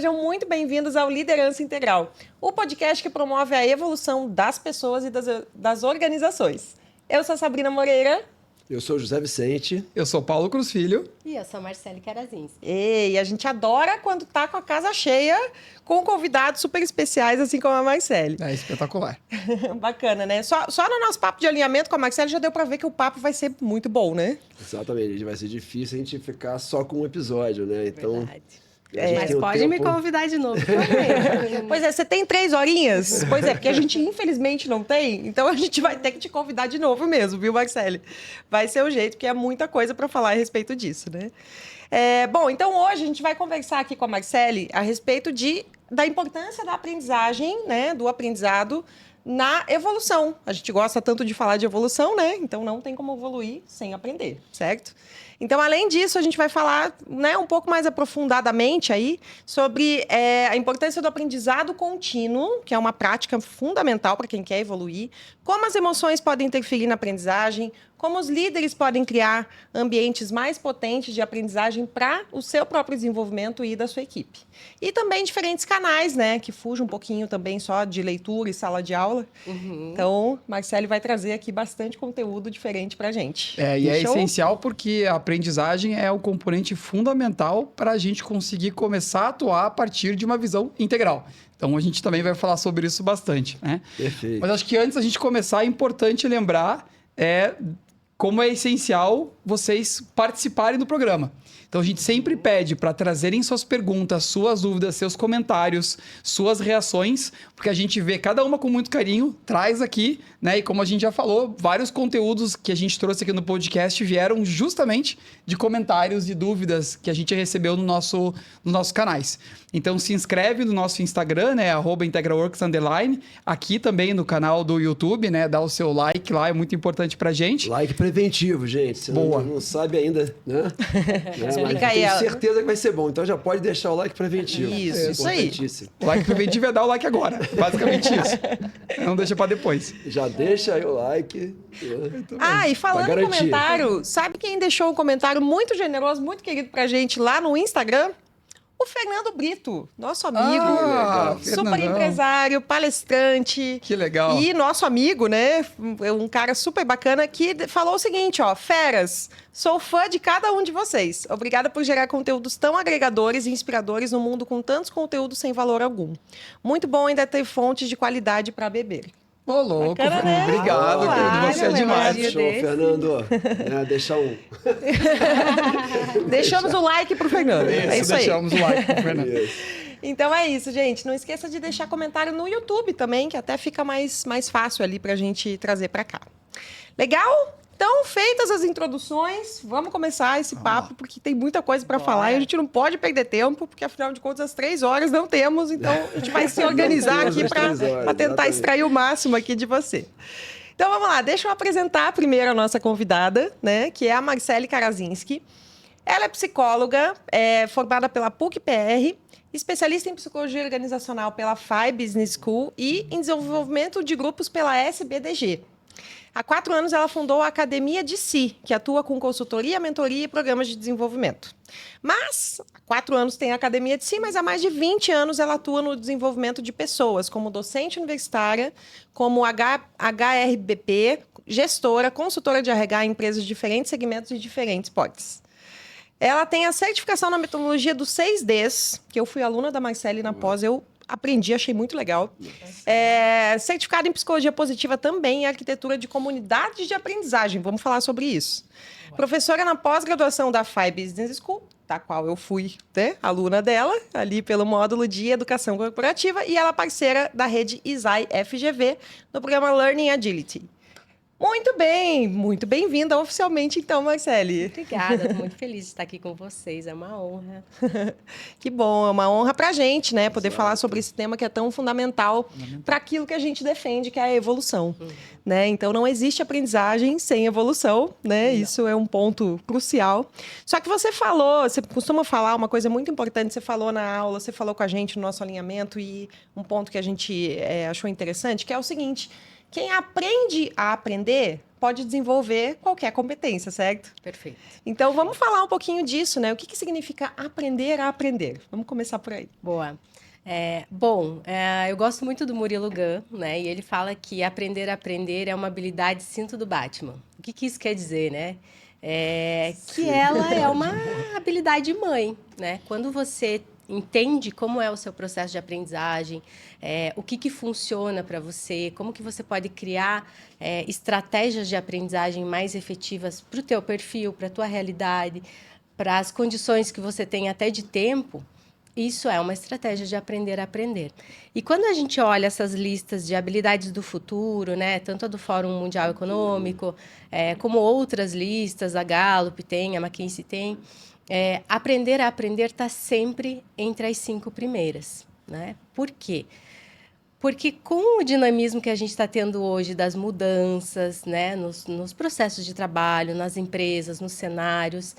sejam muito bem-vindos ao Liderança Integral, o podcast que promove a evolução das pessoas e das organizações. Eu sou a Sabrina Moreira. Eu sou o José Vicente. Eu sou Paulo Cruz Filho. E eu sou a Marcele Carazinski. E a gente adora quando tá com a casa cheia, com convidados super especiais, assim como a Marcele. É espetacular. Bacana, né? Só no nosso papo de alinhamento com a Marcele já deu para ver que o papo vai ser muito bom, né? Exatamente. Vai ser difícil a gente ficar só com um episódio, né? Então... Verdade. Mas pode me convidar de novo também. Pois é, você tem 3 horinhas? Pois é, porque a gente infelizmente não tem, então a gente vai ter que te convidar de novo mesmo, viu, Marcele? Vai ser o jeito, porque é muita coisa para falar a respeito disso, né? Bom, então hoje a gente vai conversar aqui com a Marcele a respeito da importância da aprendizagem, né, do aprendizado na evolução. A gente gosta tanto de falar de evolução, né? Então não tem como evoluir sem aprender, certo? Então, além disso, a gente vai falar, né, um pouco mais aprofundadamente aí sobre a importância do aprendizado contínuo, que é uma prática fundamental para quem quer evoluir, como as emoções podem interferir na aprendizagem, como os líderes podem criar ambientes mais potentes de aprendizagem para o seu próprio desenvolvimento e da sua equipe. E também diferentes canais, né, que fujam um pouquinho também só de leitura e sala de aula. Uhum. Então, Marcele vai trazer aqui bastante conteúdo diferente para a gente. E é essencial porque a aprendizagem é o componente fundamental para a gente conseguir começar a atuar a partir de uma visão integral. Então, a gente também vai falar sobre isso bastante, né? Perfeito. Mas acho que antes da gente começar, é importante lembrar como é essencial vocês participarem do programa. Então, a gente sempre pede para trazerem suas perguntas, suas dúvidas, seus comentários, suas reações, porque a gente vê cada uma com muito carinho, traz aqui, né? E como a gente já falou, vários conteúdos que a gente trouxe aqui no podcast vieram justamente de comentários e dúvidas que a gente recebeu nos nossos canais. Então, se inscreve no nosso Instagram, né? @IntegraWorks_, aqui também no canal do YouTube, né? Dá o seu like lá, é muito importante pra gente. Like preventivo, gente. Você não sabe ainda, né? Mas tenho certeza que vai ser bom. Então já pode deixar o like preventivo. Isso aí. O like preventivo é dar o like agora. Basicamente isso. Não deixa pra depois. Já deixa aí o like. E falando em comentário, sabe quem deixou um comentário muito generoso, muito querido pra gente lá no Instagram? O Fernando Brito, nosso amigo, super empresário, palestrante. Que legal. E nosso amigo, né? Um cara super bacana que falou o seguinte, feras, sou fã de cada um de vocês. Obrigada por gerar conteúdos tão agregadores e inspiradores no mundo com tantos conteúdos sem valor algum. Muito bom ainda ter fontes de qualidade para beber. Ô, louco, bacana, né? Obrigado, querido. Você é demais. Show, Fernando. Deixar um. Deixamos o like pro Fernando. É isso aí. Deixamos o like pro Fernando. Então é isso, gente. Não esqueça de deixar comentário no YouTube também, que até fica mais fácil ali pra gente trazer pra cá. Legal? Então, feitas as introduções, vamos começar esse papo, porque tem muita coisa para falar e a gente não pode perder tempo, porque afinal de contas, as 3 horas não temos, então a gente vai se organizar aqui para tentar extrair o máximo aqui de você. Então, vamos lá, deixa eu apresentar primeiro a nossa convidada, né, que é a Marcele Carazinski. Ela é psicóloga, formada pela PUC-PR, especialista em psicologia organizacional pela FI Business School e em desenvolvimento de grupos pela SBDG. Há 4 anos, ela fundou a Academia de Si, que atua com consultoria, mentoria e programas de desenvolvimento. Mas, há 4 anos tem a Academia de Si, mas há mais de 20 anos ela atua no desenvolvimento de pessoas, como docente universitária, como HRBP, gestora, consultora de RH em empresas de diferentes segmentos e diferentes portes. Ela tem a certificação na metodologia dos 6Ds, que eu fui aluna da Marcele na pós, eu aprendi, achei muito legal. Certificado em psicologia positiva também e arquitetura de comunidades de aprendizagem. Vamos falar sobre isso. Professora na pós-graduação da FI Business School, da qual eu fui aluna dela, ali pelo módulo de educação corporativa, e ela é parceira da rede ISAI FGV no programa Learning Agility. Muito bem-vinda oficialmente, então, Marcele. Obrigada, estou muito feliz de estar aqui com vocês, é uma honra. Que bom, é uma honra para a gente, né, poder falar sobre esse tema que é tão fundamental para aquilo que a gente defende, que é a evolução. Né? Então, não existe aprendizagem sem evolução, né? Isso é um ponto crucial. Só que você costuma falar uma coisa muito importante, você falou na aula, você falou com a gente no nosso alinhamento, e um ponto que a gente achou interessante, que é o seguinte... quem aprende a aprender pode desenvolver qualquer competência, certo? Perfeito. Então, vamos falar um pouquinho disso, né? O que significa aprender a aprender? Vamos começar por aí. Boa. Eu gosto muito do Murilo Gun, né? E ele fala que aprender a aprender é uma habilidade cinto do Batman. O que isso quer dizer, né? Que ela é uma habilidade mãe, né? Quando você entende como é o seu processo de aprendizagem, o que funciona para você, como que você pode criar estratégias de aprendizagem mais efetivas para o teu perfil, para a tua realidade, para as condições que você tem até de tempo, isso é uma estratégia de aprender a aprender. E quando a gente olha essas listas de habilidades do futuro, né, tanto a do Fórum Mundial Econômico, como outras listas, a Gallup tem, a McKinsey tem, aprender a aprender está sempre entre as 5 primeiras. Né? Por quê? Porque com o dinamismo que a gente está tendo hoje das mudanças, né, nos processos de trabalho, nas empresas, nos cenários,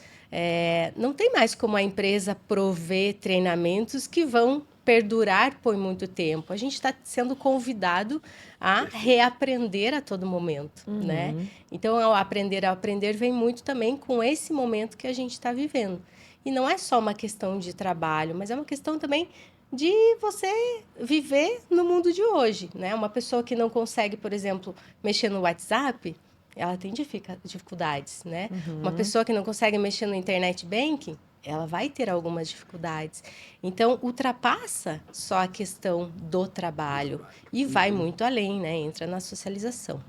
não tem mais como a empresa prover treinamentos que vão perdurar por muito tempo. A gente está sendo convidado a reaprender a todo momento, né? Então, o aprender a aprender vem muito também com esse momento que a gente está vivendo. E não é só uma questão de trabalho, mas é uma questão também de você viver no mundo de hoje, né? Uma pessoa que não consegue, por exemplo, mexer no WhatsApp, ela tem dificuldades, né? Uma pessoa que não consegue mexer no internet banking, ela vai ter algumas dificuldades. Então, ultrapassa só a questão do trabalho e vai muito além, né? Entra na socialização.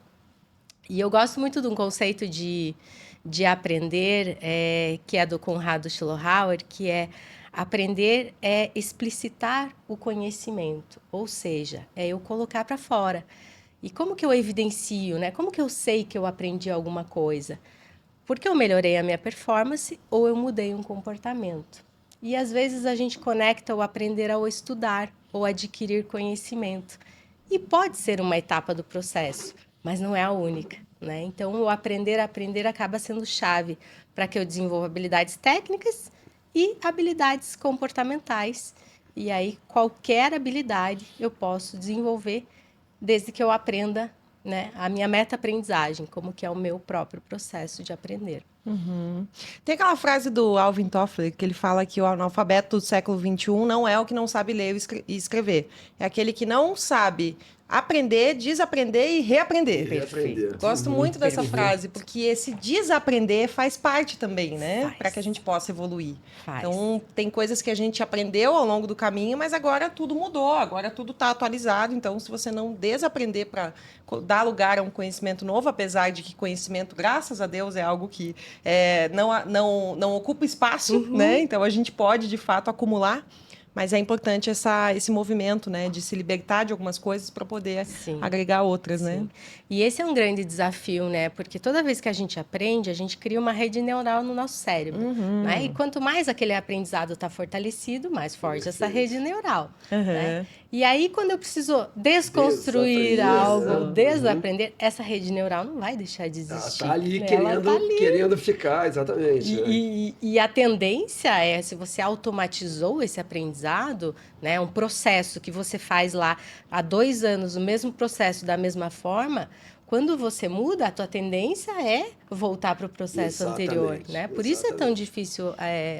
E eu gosto muito de um conceito de aprender, que é do Conrado Schlohauer, que é aprender é explicitar o conhecimento, ou seja, é eu colocar para fora. E como que eu evidencio, né? Como que eu sei que eu aprendi alguma coisa? Porque eu melhorei a minha performance ou eu mudei um comportamento. E às vezes a gente conecta o aprender ao estudar ou adquirir conhecimento. E pode ser uma etapa do processo, mas não é a única, né? Então, o aprender a aprender acaba sendo chave para que eu desenvolva habilidades técnicas e habilidades comportamentais. E aí, qualquer habilidade eu posso desenvolver desde que eu aprenda, né, a minha meta-aprendizagem, como que é o meu próprio processo de aprender. Tem aquela frase do Alvin Toffler que ele fala que o analfabeto do século XXI não é o que não sabe ler e escrever. É aquele que não sabe aprender, desaprender e reaprender. Perfeito. Gosto muito dessa frase, porque esse desaprender faz parte também, né? Para que a gente possa evoluir. Então, tem coisas que a gente aprendeu ao longo do caminho, mas agora tudo mudou, agora tudo está atualizado. Então, se você não desaprender para dar lugar a um conhecimento novo, apesar de que conhecimento, graças a Deus, é algo que não ocupa espaço, né? Então, a gente pode, de fato, acumular. Mas é importante esse movimento, né, de se libertar de algumas coisas para poder agregar outras, né? E esse é um grande desafio, né? Porque toda vez que a gente aprende, a gente cria uma rede neural no nosso cérebro, né? E quanto mais aquele aprendizado está fortalecido, mais forte essa rede neural, né? E aí, quando eu preciso desconstruir algo, desaprender, essa rede neural não vai deixar de existir. Ela está ali, querendo ficar, exatamente. E a tendência é, se você automatizou esse aprendizado, né, um processo que você faz lá há 2 anos, o mesmo processo da mesma forma, quando você muda, a tua tendência é voltar para o processo anterior, né? Por isso é tão difícil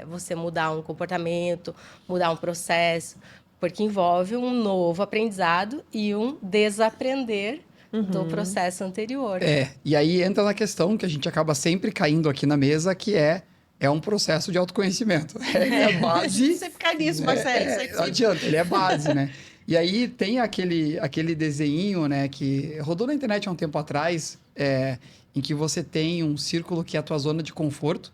você mudar um comportamento, mudar um processo, porque envolve um novo aprendizado e um desaprender do processo anterior. E aí entra na questão que a gente acaba sempre caindo aqui na mesa, que é um processo de autoconhecimento. É a base. Você ficar nisso, Marcelo. Não adianta, ele é base, né? E aí tem aquele desenho, né, que rodou na internet há um tempo atrás, em que você tem um círculo que é a tua zona de conforto,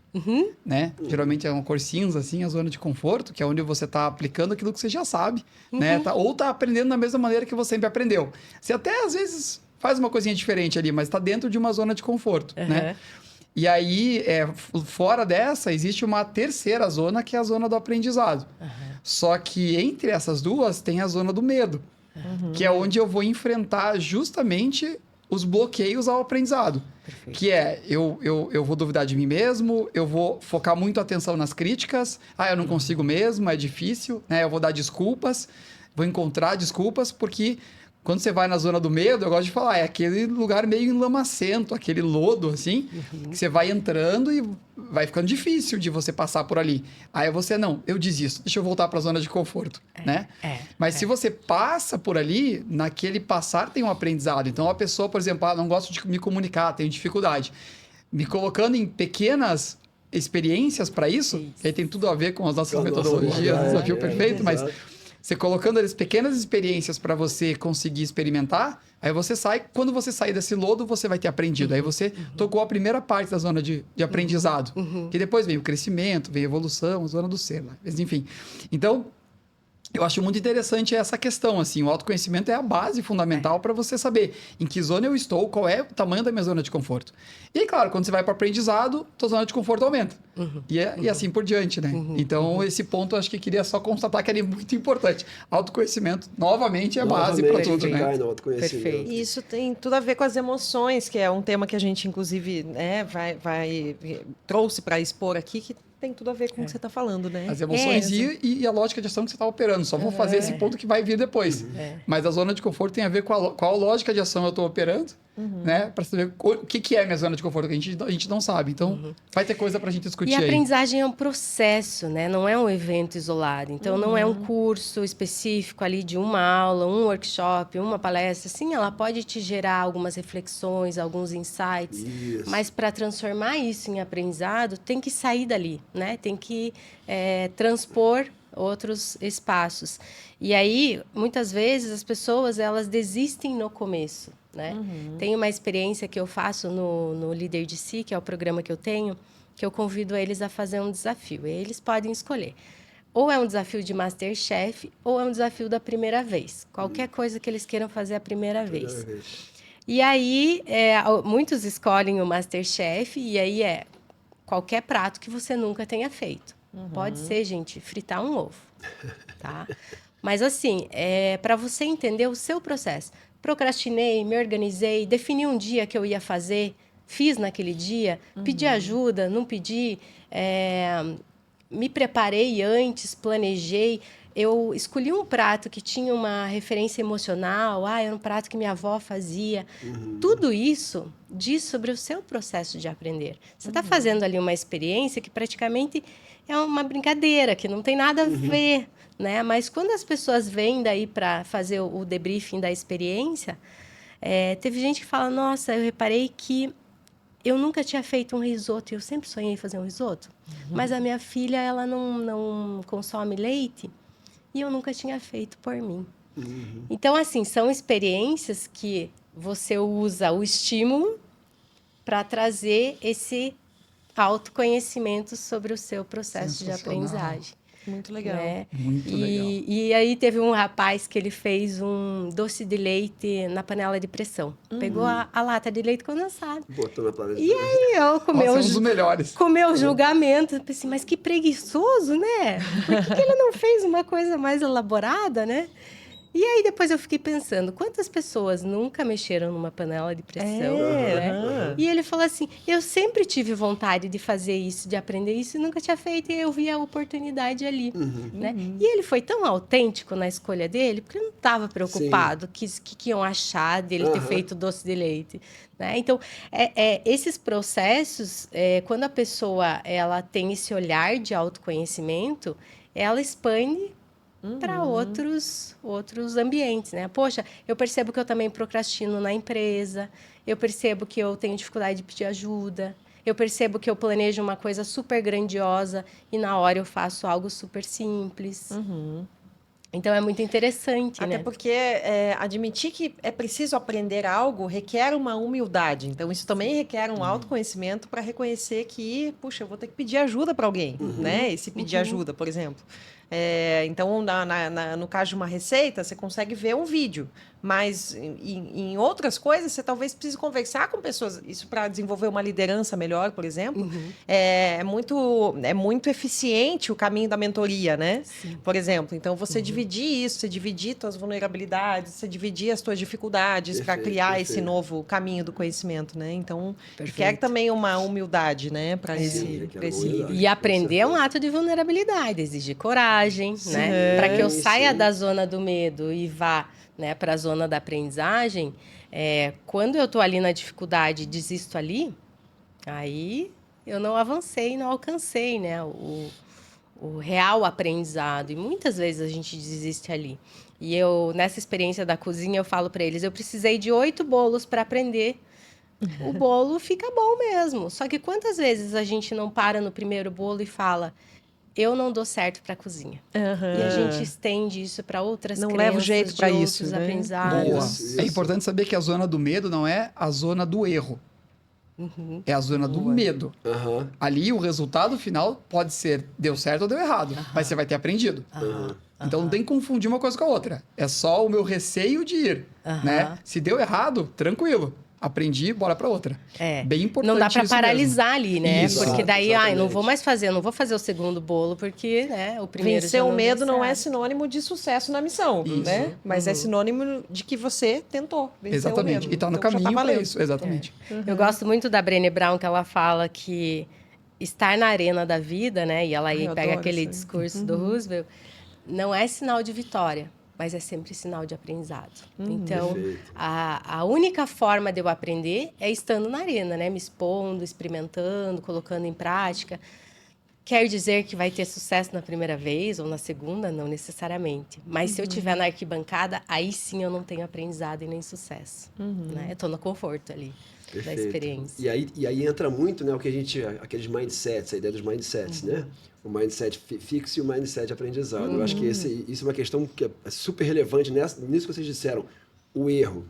né? Geralmente é uma cor cinza, assim, a zona de conforto, que é onde você está aplicando aquilo que você já sabe, né? Ou está aprendendo da mesma maneira que você sempre aprendeu. Você até, às vezes, faz uma coisinha diferente ali, mas está dentro de uma zona de conforto, né? E aí, fora dessa, existe uma terceira zona, que é a zona do aprendizado. Só que entre essas duas tem a zona do medo, que é onde eu vou enfrentar justamente os bloqueios ao aprendizado. Perfeito. Que é, eu vou duvidar de mim mesmo, eu vou focar muito a atenção nas críticas, eu não consigo mesmo, é difícil, né? Eu vou dar desculpas, vou encontrar desculpas, porque Quando você vai na zona do medo, eu gosto de falar, é aquele lugar meio enlamacento, aquele lodo, assim, que você vai entrando e vai ficando difícil de você passar por ali. Aí você, não, eu desisto, deixa eu voltar para a zona de conforto, né? Mas se você passa por ali, naquele passar tem um aprendizado. Então, a pessoa, por exemplo, não gosto de me comunicar, tenho dificuldade. Me colocando em pequenas experiências para isso, que aí tem tudo a ver com as nossas metodologias, Desafio Perfeito, mas você colocando as pequenas experiências para você conseguir experimentar, aí você sai, quando você sair desse lodo, você vai ter aprendido. Aí você tocou a primeira parte da zona de aprendizado, que depois vem o crescimento, vem a evolução, a zona do ser, mas enfim. Então, eu acho muito interessante essa questão, assim, o autoconhecimento é a base fundamental para você saber em que zona eu estou, qual é o tamanho da minha zona de conforto. E, claro, quando você vai para o aprendizado, sua zona de conforto aumenta. E assim por diante, né? Então, esse ponto, eu acho que queria só constatar que ele é muito importante. Autoconhecimento, novamente, é a base para tudo, né? Perfeito. E isso tem tudo a ver com as emoções, que é um tema que a gente, inclusive, né, trouxe para expor aqui, que tem tudo a ver com o que você está falando, né? As emoções e a lógica de ação que você está operando. Só vou fazer esse ponto que vai vir depois. Mas a zona de conforto tem a ver com qual lógica de ação eu estou operando, né? Para saber o que é a minha zona de conforto, que a gente não sabe. Então, vai ter coisa para a gente discutir aí. E a aprendizagem é um processo, né? Não é um evento isolado. Então, não é um curso específico ali de uma aula, um workshop, uma palestra. Sim, ela pode te gerar algumas reflexões, alguns insights. Isso. Mas para transformar isso em aprendizado, tem que sair dali, né? Tem que transpor outros espaços. E aí, muitas vezes, as pessoas elas desistem no começo, né? Tem uma experiência que eu faço no Líder de Si, que é o programa que eu tenho, que eu convido eles a fazer um desafio. E eles podem escolher. Ou é um desafio de MasterChef, ou é um desafio da primeira vez. Qualquer coisa que eles queiram fazer a primeira vez. E aí, muitos escolhem o MasterChef, e aí qualquer prato que você nunca tenha feito. Pode ser, gente, fritar um ovo, tá? Mas, assim, para você entender o seu processo. Procrastinei, me organizei, defini um dia que eu ia fazer, fiz naquele dia, pedi ajuda, não pedi, me preparei antes, planejei. Eu escolhi um prato que tinha uma referência emocional, era um prato que minha avó fazia. Tudo isso diz sobre o seu processo de aprender. Você está fazendo ali uma experiência que praticamente é uma brincadeira, que não tem nada a ver, né? Mas quando as pessoas vêm daí para fazer o debriefing da experiência, teve gente que fala, nossa, eu reparei que eu nunca tinha feito um risoto, eu sempre sonhei em fazer um risoto, mas a minha filha, ela não consome leite, e eu nunca tinha feito por mim. Então, assim, são experiências que você usa o estímulo para trazer esse autoconhecimento sobre o seu processo de aprendizagem. Muito legal. Né? Muito legal. E aí teve um rapaz que ele fez um doce de leite na panela de pressão. Pegou a lata de leite condensado. Botou na panela de pressão. E aí eu comi o julgamento. Pensei, mas que preguiçoso, né? Por que ele não fez uma coisa mais elaborada, né? E aí depois eu fiquei pensando, quantas pessoas nunca mexeram numa panela de pressão? Né? E ele falou assim, eu sempre tive vontade de fazer isso, de aprender isso, e nunca tinha feito, e eu vi a oportunidade ali. Né? E ele foi tão autêntico na escolha dele, porque ele não estava preocupado que iam achar dele ter feito doce de leite. Né? Então, esses processos, quando a pessoa ela tem esse olhar de autoconhecimento, ela expande para outros ambientes, né? Poxa, eu percebo que eu também procrastino na empresa, eu percebo que eu tenho dificuldade de pedir ajuda, eu percebo que eu planejo uma coisa super grandiosa e na hora eu faço algo super simples. Então, é muito interessante, Até né? porque admitir que é preciso aprender algo requer uma humildade. Então, isso também requer um autoconhecimento para reconhecer que, puxa, eu vou ter que pedir ajuda para alguém, né? E se pedir ajuda, por exemplo. Então, no caso de uma receita, você consegue ver um vídeo. Mas em outras coisas, você talvez precise conversar com pessoas. Isso para desenvolver uma liderança melhor, por exemplo. É muito eficiente o caminho da mentoria, né? Sim. Por exemplo. Então, você dividir isso, você dividir suas vulnerabilidades, você dividir as suas dificuldades para criar esse novo caminho do conhecimento, né? Então, quer também uma humildade, né? Para esse... E aprender é um ato de vulnerabilidade, exige coragem, né? Para que eu saia da zona do medo e vá né, para a zona da aprendizagem, quando eu estou ali na dificuldade e desisto ali, aí eu não avancei, não alcancei, né, o real aprendizado. E muitas vezes a gente desiste ali. E eu, nessa experiência da cozinha, eu falo para eles, eu precisei de 8 bolos para aprender. O bolo fica bom mesmo. Só que quantas vezes a gente não para no primeiro bolo e fala, eu não dou certo para a cozinha. E a gente estende isso para outras não leva o jeito para isso, outros né? aprendizados. Boa. Isso. É importante saber que a zona do medo não é a zona do erro. É a zona do medo. Ali, o resultado final pode ser deu certo ou deu errado, mas você vai ter aprendido. Então, não tem que confundir uma coisa com a outra. É só o meu receio de ir, né? Se deu errado, tranquilo. Aprendi, bora para outra. Bem importante. Não dá para isso paralisar ali, né? Isso. Porque daí, Exatamente. não vou mais fazer, não vou fazer o segundo bolo, porque, né, o primeiro Vencer já o medo deu não é certo. sinônimo de sucesso na missão, né? Mas é sinônimo de que você tentou vencer Exatamente. o medo. E tá no Então, já caminho para valendo. isso. Exatamente. Eu gosto muito da Brené Brown, que ela fala que estar na arena da vida, né? E ela aí eu pega adoro aquele isso aí. discurso do Roosevelt, não é sinal de vitória, mas é sempre sinal de aprendizado. Então, Perfeito. a única forma de eu aprender é estando na arena, né? Me expondo, experimentando, colocando em prática. Quer dizer que vai ter sucesso na primeira vez ou na segunda? Não necessariamente. Mas se eu estiver na arquibancada, aí sim eu não tenho aprendizado e nem sucesso. Né? Eu estou no conforto ali da Perfeito. experiência. E aí entra muito, né, o que aqueles mindsets, a ideia dos mindsets, né? O mindset fixo e o mindset aprendizado. Eu acho que isso é uma questão que é super relevante nisso que vocês disseram, o erro,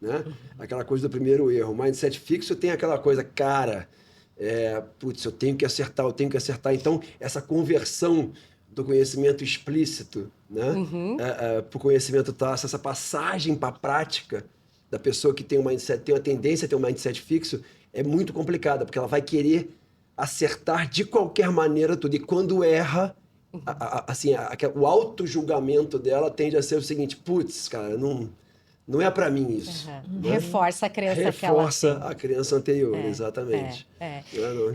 né? Aquela coisa do primeiro erro. O mindset fixo tem aquela coisa, cara, putz, eu tenho que acertar. Então, essa conversão do conhecimento explícito, né? Para o conhecimento tácito, essa passagem para a prática da pessoa que tem um mindset, tem uma tendência a ter um mindset fixo, é muito complicada, porque ela vai querer acertar de qualquer maneira tudo. E quando erra, o auto-julgamento dela tende a ser o seguinte, putz, cara, não é para mim isso. Né? Reforça a crença que ela Reforça tem. a crença anterior, exatamente.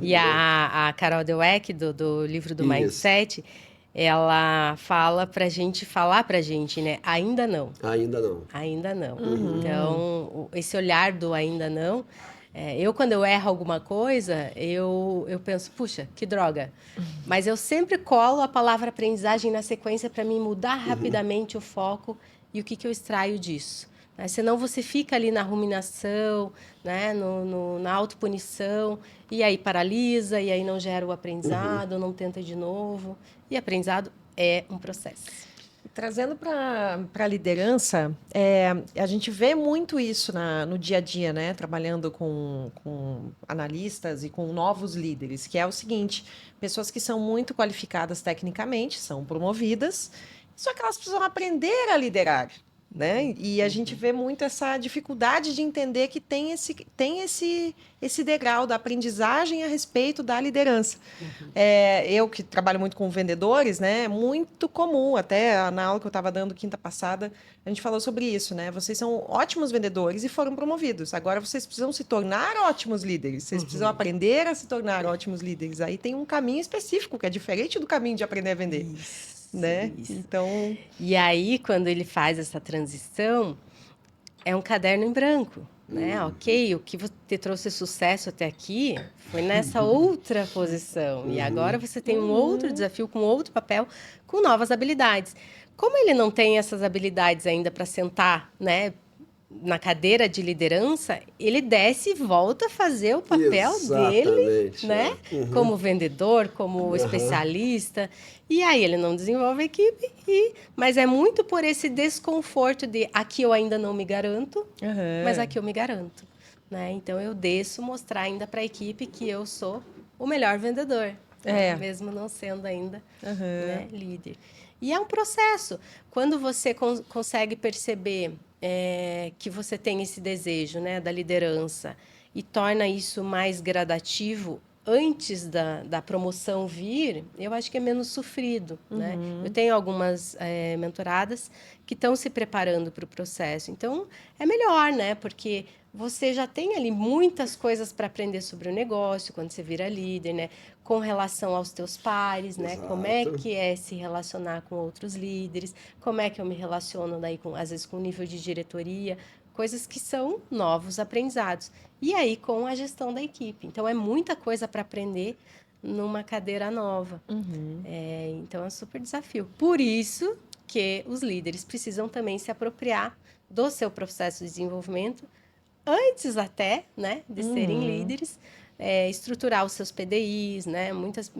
E a Carol Dweck, do livro do Mindset, ela fala pra gente falar pra gente, né? Ainda não. Ainda não. Ainda não. Então, esse olhar do ainda não... quando eu erro alguma coisa, eu penso, puxa, que droga. Mas eu sempre colo a palavra aprendizagem na sequência para mim mudar rapidamente o foco e o que eu extraio disso. Né? Senão você fica ali na ruminação, né? Na autopunição, e aí paralisa, e aí não gera o aprendizado, não tenta de novo. E aprendizado é um processo. Trazendo para a liderança, a gente vê muito isso no dia a dia, né? Trabalhando com analistas e com novos líderes, que é o seguinte, pessoas que são muito qualificadas tecnicamente, são promovidas, só que elas precisam aprender a liderar. Né? E a gente vê muito essa dificuldade de entender que tem esse degrau da aprendizagem a respeito da liderança. Eu que trabalho muito com vendedores, né? É muito comum, até na aula que eu estava dando quinta passada, a gente falou sobre isso. Né? Vocês são ótimos vendedores e foram promovidos. Agora vocês precisam se tornar ótimos líderes. Vocês precisam aprender a se tornar ótimos líderes. Aí tem um caminho específico, que é diferente do caminho de aprender a vender. Isso. Né? Então... E aí, quando ele faz essa transição, é um caderno em branco, né? Ok, o que te trouxe sucesso até aqui foi nessa outra posição. E agora você tem um outro desafio, com outro papel, com novas habilidades. Como ele não tem essas habilidades ainda para sentar, né, na cadeira de liderança, ele desce e volta a fazer o papel dele, né? Como vendedor, como especialista. E aí ele não desenvolve a equipe, mas é muito por esse desconforto de aqui eu ainda não me garanto, mas aqui eu me garanto. Né? Então eu desço mostrar ainda para a equipe que eu sou o melhor vendedor, mesmo não sendo ainda né, líder. E é um processo. Quando você consegue perceber que você tem esse desejo, né, da liderança e torna isso mais gradativo, antes da promoção vir, eu acho que é menos sofrido, né? Eu tenho algumas mentoradas que estão se preparando para o processo. Então, é melhor, né? Porque você já tem ali muitas coisas para aprender sobre o negócio quando você vira líder, né? Com relação aos teus pares, né? Exato. Como é que é se relacionar com outros líderes, como é que eu me relaciono daí às vezes com o nível de diretoria, coisas que são novos aprendizados. E aí com a gestão da equipe. Então é muita coisa para aprender numa cadeira nova. Então é um super desafio. Por isso que os líderes precisam também se apropriar do seu processo de desenvolvimento antes até, né, de serem líderes, estruturar os seus PDIs, né? Muitas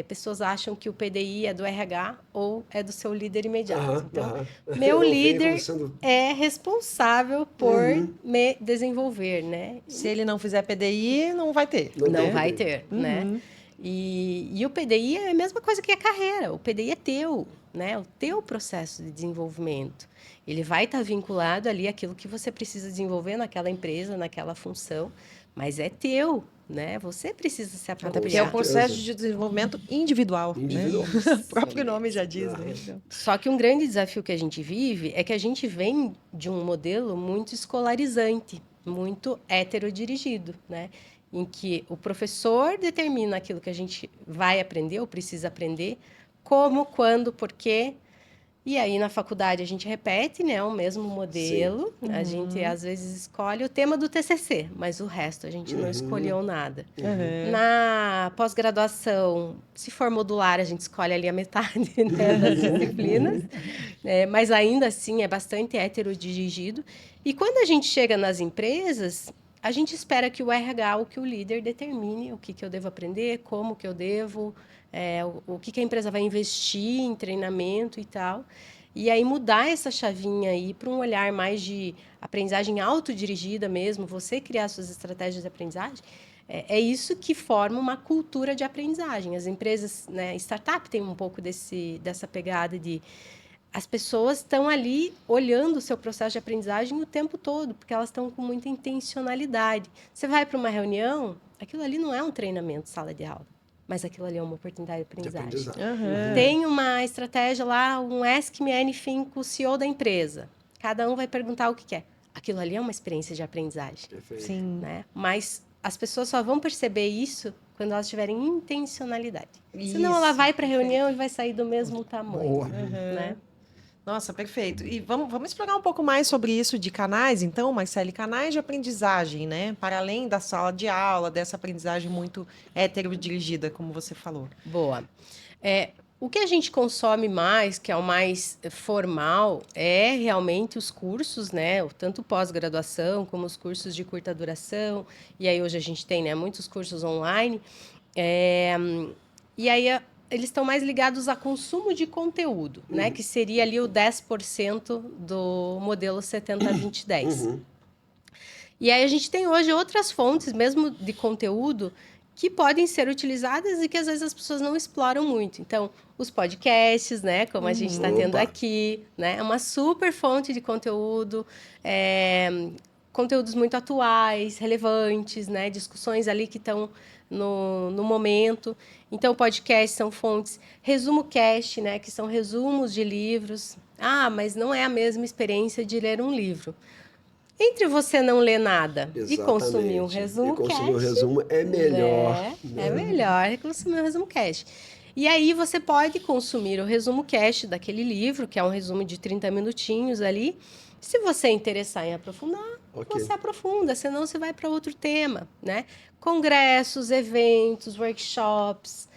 pessoas acham que o PDI é do RH ou é do seu líder imediato. Então, meu líder é responsável por me desenvolver, né? Se ele não fizer PDI, não vai ter. Não vai ter, né? E o PDI é a mesma coisa que a carreira. O PDI é teu, né? O teu processo de desenvolvimento. Ele vai estar vinculado ali àquilo que você precisa desenvolver naquela empresa, naquela função, mas é teu, né? Você precisa se apropriar. Porque é o processo de desenvolvimento individual. Individual. Né? O próprio nome já diz, né? Só que um grande desafio que a gente vive é que a gente vem de um modelo muito escolarizante, muito heterodirigido, né? Em que o professor determina aquilo que a gente vai aprender ou precisa aprender, como, quando, por quê. E aí, na faculdade, a gente repete, né, o mesmo modelo. A gente, às vezes, escolhe o tema do TCC, mas o resto a gente não escolheu nada. Na pós-graduação, se for modular, a gente escolhe ali a metade, né, das disciplinas. Mas, ainda assim, é bastante heterodirigido. E quando a gente chega nas empresas, a gente espera que o RH ou que o líder determine o que eu devo aprender, como que eu devo... o que a empresa vai investir em treinamento e tal. E aí mudar essa chavinha aí para um olhar mais de aprendizagem autodirigida mesmo, você criar suas estratégias de aprendizagem, é isso que forma uma cultura de aprendizagem. As empresas, né, startup tem um pouco dessa pegada de... As pessoas estão ali olhando o seu processo de aprendizagem o tempo todo, porque elas estão com muita intencionalidade. Você vai para uma reunião, aquilo ali não é um treinamento, sala de aula. Mas aquilo ali é uma oportunidade de aprendizagem. Tem uma estratégia lá, um Ask Me Anything com o CEO da empresa. Cada um vai perguntar o que quer. Aquilo ali é uma experiência de aprendizagem. Perfeito. Sim. Né? Mas as pessoas só vão perceber isso quando elas tiverem intencionalidade. Senão ela vai para a reunião e vai sair do mesmo tamanho. Boa. Né? Nossa, perfeito. E vamos explorar um pouco mais sobre isso de canais, então, Marcele, canais de aprendizagem, né? Para além da sala de aula, dessa aprendizagem muito heterodirigida, como você falou. Boa. O que a gente consome mais, que é o mais formal, é realmente os cursos, né? Tanto pós-graduação como os cursos de curta duração. E aí hoje a gente tem, né, muitos cursos online. E aí eles estão mais ligados a consumo de conteúdo, né? Que seria ali o 10% do modelo 70-20-10. E aí a gente tem hoje outras fontes, mesmo de conteúdo, que podem ser utilizadas e que às vezes as pessoas não exploram muito. Então, os podcasts, né? Como a gente está tendo aqui, né? É uma super fonte de conteúdo, conteúdos muito atuais, relevantes, né? Discussões ali que estão no momento. Então, podcasts são fontes. Resumo cast, né? Que são resumos de livros. Ah, mas não é a mesma experiência de ler um livro. Entre você não ler nada e consumir um resumo cast... consumir um resumo é melhor. É melhor consumir um resumo cast. E aí você pode consumir o resumo cast daquele livro, que é um resumo de 30 minutinhos ali. Se você interessar em aprofundar, você aprofunda, senão você vai para outro tema, né? Congressos, eventos, workshops,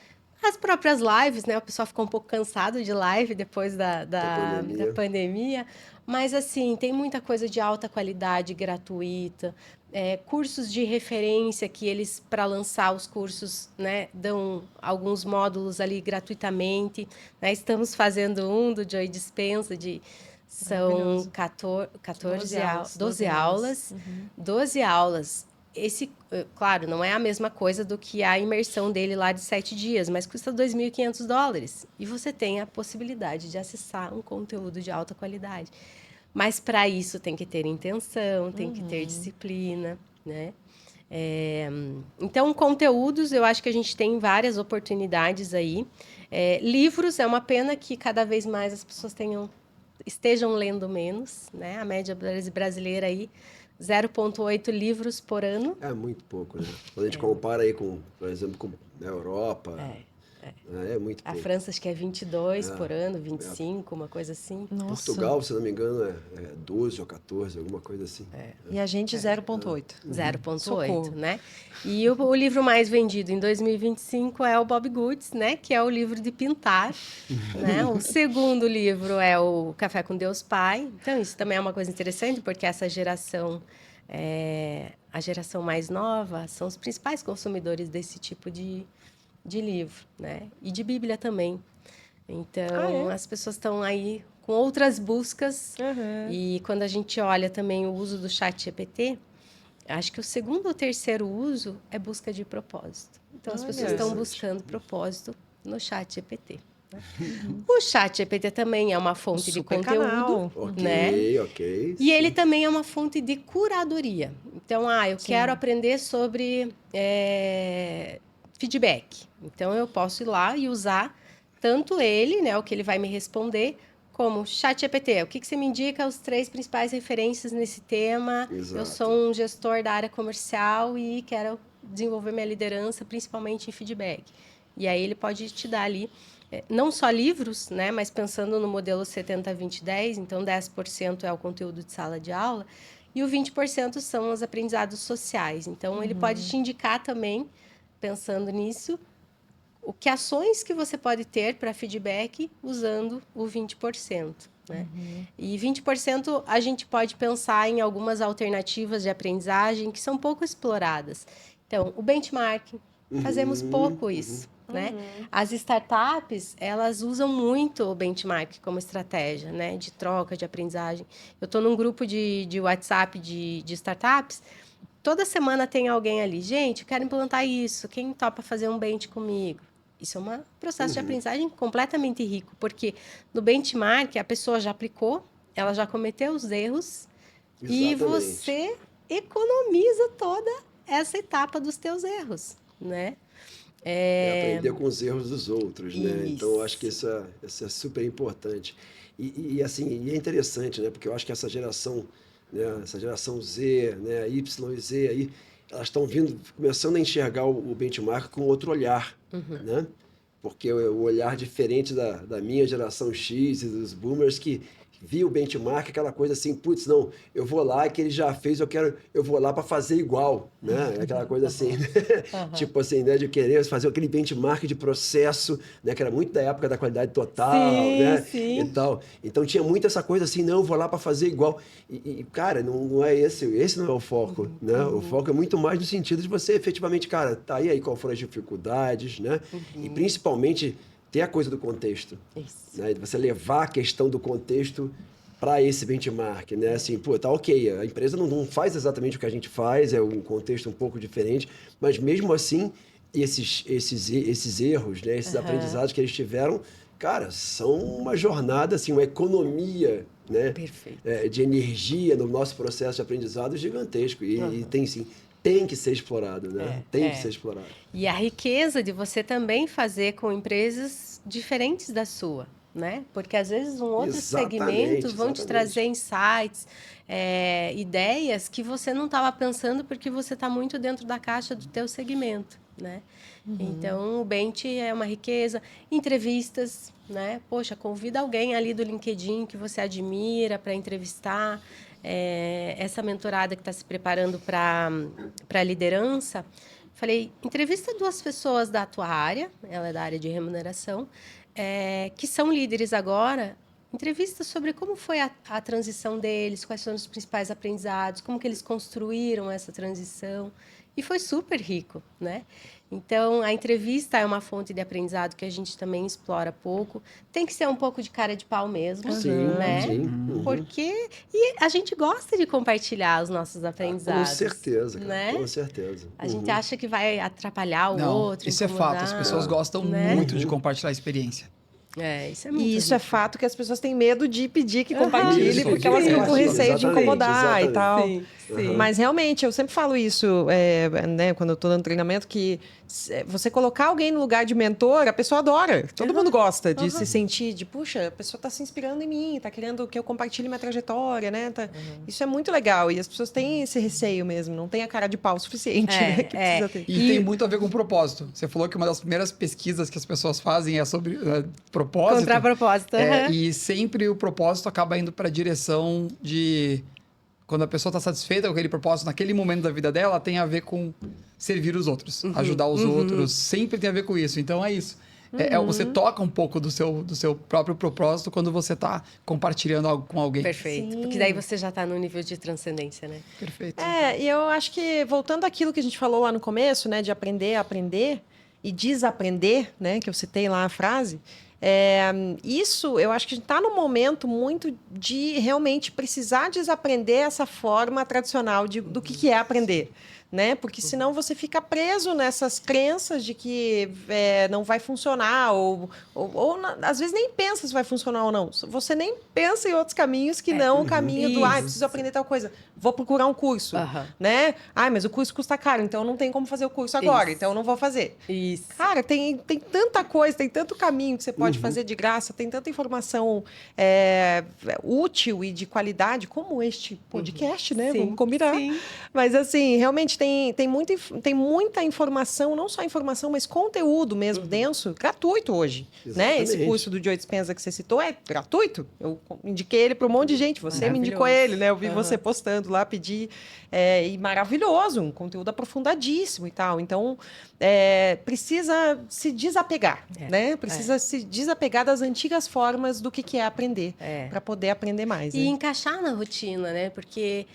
as próprias lives, né? O pessoal ficou um pouco cansado de live depois da pandemia. Mas, assim, tem muita coisa de alta qualidade, gratuita. Cursos de referência que eles, para lançar os cursos, né, dão alguns módulos ali gratuitamente. Né? Estamos fazendo um do Joy Dispensa, são 12 aulas. 12 aulas. Esse, claro, não é a mesma coisa do que a imersão dele lá de 7 dias, mas custa $2.500. E você tem a possibilidade de acessar um conteúdo de alta qualidade. Mas, para isso, tem que ter intenção, tem que ter disciplina, né? Então, conteúdos, eu acho que a gente tem várias oportunidades aí. Livros, é uma pena que cada vez mais as pessoas estejam lendo menos, né? A média brasileira aí, 0,8 livros por ano. É muito pouco, né? Quando a gente compara aí com, por exemplo, com a Europa, é muito A pouco. França acho que é 22 por ano, 25, uma coisa assim. Nossa. Portugal, se não me engano, é 12 ou 14, alguma coisa assim. E a gente 0,8. 0,8, né? E o livro mais vendido em 2025 é o Bob Goods, né? Que é o livro de pintar, né? O segundo livro é o Café com Deus Pai. Então, isso também é uma coisa interessante, porque essa geração, a geração mais nova, são os principais consumidores desse tipo de livro, né? E de Bíblia também. Então, as pessoas estão aí com outras buscas. E quando a gente olha também o uso do ChatGPT, acho que o segundo ou terceiro uso é busca de propósito. Então, as pessoas estão buscando propósito no ChatGPT. Né? O ChatGPT também é uma fonte de conteúdo, né? Ok. E ele também é uma fonte de curadoria. Então, eu quero aprender sobre feedback. Então, eu posso ir lá e usar tanto ele, né, o que ele vai me responder, como ChatGPT. O que você me indica as 3 principais referências nesse tema? Exato. Eu sou um gestor da área comercial e quero desenvolver minha liderança, principalmente em feedback. E aí ele pode te dar ali, não só livros, né, mas pensando no modelo 70-20-10, então 10% é o conteúdo de sala de aula e o 20% são os aprendizados sociais. Então, ele pode te indicar também, pensando nisso, que ações que você pode ter para feedback usando o 20%. Né? E 20% a gente pode pensar em algumas alternativas de aprendizagem que são pouco exploradas. Então, o benchmarking, fazemos pouco isso. Né? As startups, elas usam muito o benchmark como estratégia, né? De troca, de aprendizagem. Eu estou num grupo de WhatsApp de startups. Toda semana tem alguém ali. Gente, eu quero implantar isso. Quem topa fazer um bench comigo? Isso é um processo de aprendizagem completamente rico, porque no benchmark a pessoa já aplicou, ela já cometeu os erros. Exatamente. E você economiza toda essa etapa dos teus erros, né? Aprender com os erros dos outros, né? Isso. Então, eu acho que isso é super importante. Assim, é interessante, né? Porque eu acho que essa geração, né? Essa geração Z, né? Y e Z aí, elas estão começando a enxergar o benchmark com outro olhar, né? Porque o olhar diferente da minha geração X e dos boomers que via o benchmark, aquela coisa assim, putz, não, eu vou lá, que ele já fez, eu vou lá para fazer igual, né? Aquela coisa assim, né? Tipo assim, né? De querer fazer aquele benchmark de processo, né? Que era muito da época da qualidade total, né? Sim. E tal. Então tinha muito essa coisa assim, não, eu vou lá para fazer igual. Cara, não é esse não é o foco, né? O foco é muito mais no sentido de você efetivamente, cara, tá aí qual foram as dificuldades, né? E principalmente ter a coisa do contexto. Isso. Né? Você levar a questão do contexto para esse benchmark, né? Assim, pô, tá ok, a empresa não faz exatamente o que a gente faz, é um contexto um pouco diferente, mas mesmo assim, esses erros, né? Esses aprendizados que eles tiveram, cara, são uma jornada, assim, uma economia, né? De energia no nosso processo de aprendizado gigantesco. E tem que ser explorado, né? Tem que ser explorado. E a riqueza de você também fazer com empresas diferentes da sua, né? Porque às vezes outros segmentos vão te trazer insights, ideias que você não estava pensando porque você está muito dentro da caixa do teu segmento, né? Então, o Bench é uma riqueza. Entrevistas, né? Poxa, convida alguém ali do LinkedIn que você admira para entrevistar. Essa mentorada que está se preparando para a liderança, falei, entrevista 2 pessoas da tua área, ela é da área de remuneração, que são líderes agora, entrevista sobre como foi a transição deles, quais foram os principais aprendizados, como que eles construíram essa transição, e foi super rico, né? Então, a entrevista é uma fonte de aprendizado que a gente também explora pouco. Tem que ser um pouco de cara de pau mesmo, né? Sim. Porque a gente gosta de compartilhar os nossos aprendizados. Com certeza, cara, né? Com certeza. A gente acha que vai atrapalhar o outro, isso incomodar, é fato. As pessoas gostam muito de compartilhar a experiência. Isso é muito E isso é fato que as pessoas têm medo de pedir que compartilhe, Isso, porque elas ficam com receio de incomodar e tal. Sim. Mas realmente, eu sempre falo isso, né, quando eu estou dando treinamento, que você colocar alguém no lugar de mentor, a pessoa adora. Todo mundo gosta de se sentir, de, puxa, a pessoa está se inspirando em mim, está querendo que eu compartilhe minha trajetória, né? Isso é muito legal. E as pessoas têm esse receio mesmo, não tem a cara de pau suficiente, né, que precisa ter. E tem muito a ver com propósito. Você falou que uma das primeiras pesquisas que as pessoas fazem é sobre propósito. Contrapropósito. E sempre o propósito acaba indo para a direção de... Quando a pessoa está satisfeita com aquele propósito, naquele momento da vida dela, tem a ver com servir os outros, ajudar os outros. Sempre tem a ver com isso. Então, é isso. Você toca um pouco do seu próprio propósito quando você está compartilhando algo com alguém. Perfeito. Sim. Porque daí você já está no nível de transcendência, né? Perfeito. E eu acho que, voltando àquilo que a gente falou lá no começo, né, de aprender a aprender e desaprender, né, que eu citei lá a frase, isso eu acho que a gente está num momento muito de realmente precisar desaprender essa forma tradicional do que é aprender. Né? Porque senão você fica preso nessas crenças de que não vai funcionar, ou às vezes nem pensa se vai funcionar ou não. Você nem pensa em outros caminhos que não o caminho do preciso aprender tal coisa. Vou procurar um curso. Né? Mas o curso custa caro, então eu não tenho como fazer o curso agora, então eu não vou fazer. Isso. Cara, tem tanta coisa, tem tanto caminho que você pode fazer de graça, tem tanta informação útil e de qualidade, como este podcast, né? Sim, Vamos combinar. sim. Mas, assim, realmente tem muita informação, não só informação, mas conteúdo mesmo denso, gratuito hoje. Né? Esse curso do Joe Dispenza que você citou é gratuito. Eu indiquei ele para um monte de gente. Você me indicou ele, né? Eu vi você postando lá, pedi. E maravilhoso, um conteúdo aprofundadíssimo e tal. Então, precisa se desapegar, né? Precisa se desapegar das antigas formas do que é aprender, para poder aprender mais. E encaixar na rotina, né? Porque...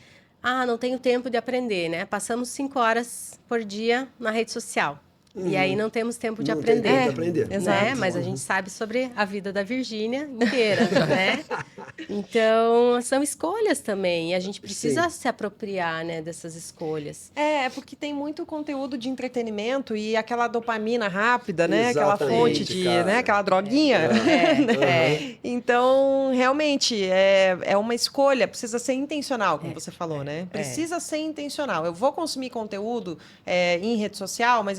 não tenho tempo de aprender, né? Passamos 5 horas por dia na rede social. E aí não temos tempo de aprender. Tem tempo de aprender. Né? Exato. Mas a gente sabe sobre a vida da Virgínia inteira, né? Então, são escolhas também. E a gente precisa se apropriar, né, dessas escolhas. Porque tem muito conteúdo de entretenimento e aquela dopamina rápida, né? Aquela Exatamente, fonte de, cara. né? Aquela droguinha. Então, realmente, é uma escolha. Precisa ser intencional, como você falou, né? Precisa ser intencional. Eu vou consumir conteúdo em rede social, mas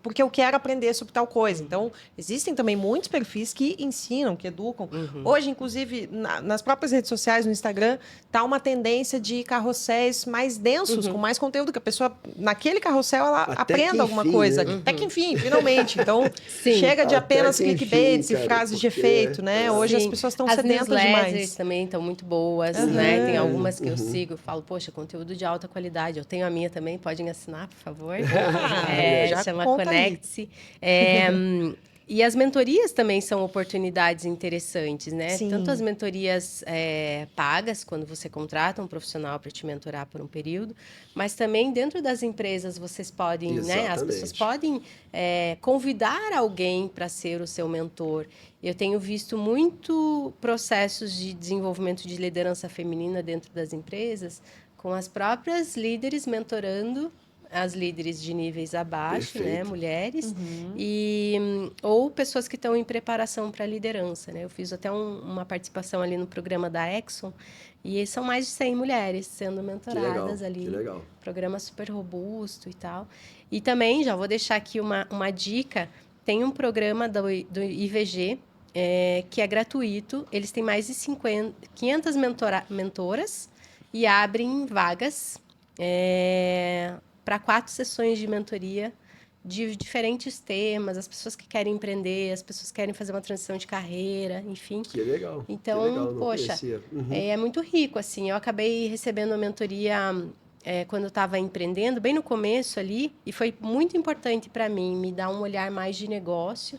porque eu quero aprender sobre tal coisa. Então, existem também muitos perfis que ensinam, que educam. Hoje, inclusive, nas próprias redes sociais, no Instagram, tá uma tendência de carrosséis mais densos, com mais conteúdo, que a pessoa, naquele carrossel, ela aprenda alguma coisa. Né? Até que enfim, finalmente. Então, chega de apenas clickbaits e frases de efeito, né? Hoje as pessoas estão sedentas newsletters demais. também estão muito boas, né? Tem algumas que eu sigo, eu falo, poxa, conteúdo de alta qualidade. Eu tenho a minha também, podem assinar, por favor. Já chama Conecte-se. E as mentorias também são oportunidades interessantes, né? Sim. Tanto as mentorias pagas, quando você contrata um profissional para te mentorar por um período, mas também dentro das empresas vocês podem, né? As pessoas podem convidar alguém para ser o seu mentor. Eu tenho visto muito processos de desenvolvimento de liderança feminina dentro das empresas, com as próprias líderes mentorando as líderes de níveis abaixo, né, mulheres, ou pessoas que estão em preparação para a liderança, né? Eu fiz até uma participação ali no programa da Exxon, e são mais de 100 mulheres sendo mentoradas ali. Que legal. Programa super robusto e tal. E também, já vou deixar aqui uma dica, tem um programa do IVG, que é gratuito, eles têm mais de 500 mentoras e abrem vagas para 4 sessões de mentoria de diferentes temas, as pessoas que querem empreender, as pessoas que querem fazer uma transição de carreira, enfim. Que legal. Então, que legal, não poxa, conhecia. é muito rico, assim. Eu acabei recebendo uma mentoria quando eu estava empreendendo, bem no começo ali, e foi muito importante para mim, me dar um olhar mais de negócio,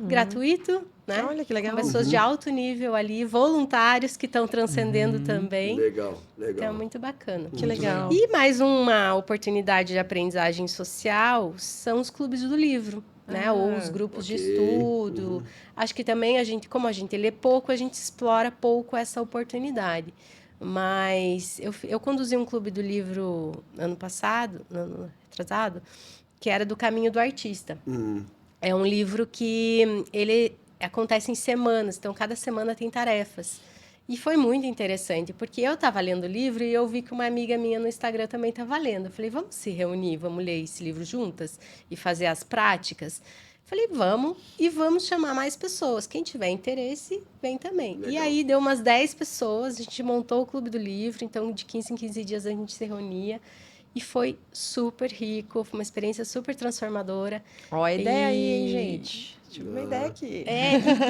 gratuito, né? Olha que legal. Com pessoas de alto nível ali, voluntários que estão transcendendo também. Legal. Então, é muito bacana. Que legal. E mais uma oportunidade de aprendizagem social são os clubes do livro, né? Ou os grupos de estudo. Acho que também como a gente lê pouco, a gente explora pouco essa oportunidade. Mas eu conduzi um clube do livro ano passado, ano retrasado, que era do Caminho do Artista. É um livro que ele acontece em semanas, então cada semana tem tarefas. E foi muito interessante, porque eu estava lendo o livro e eu vi que uma amiga minha no Instagram também estava lendo. Eu falei, vamos se reunir, vamos ler esse livro juntas e fazer as práticas? Falei, vamos, e vamos chamar mais pessoas. Quem tiver interesse, vem também. Legal. E aí deu umas 10 pessoas, a gente montou o Clube do Livro, então de 15 em 15 dias a gente se reunia. E foi super rico, foi uma experiência super transformadora. Ó, a ideia aí, hein, E- gente? Tive uma ideia aqui.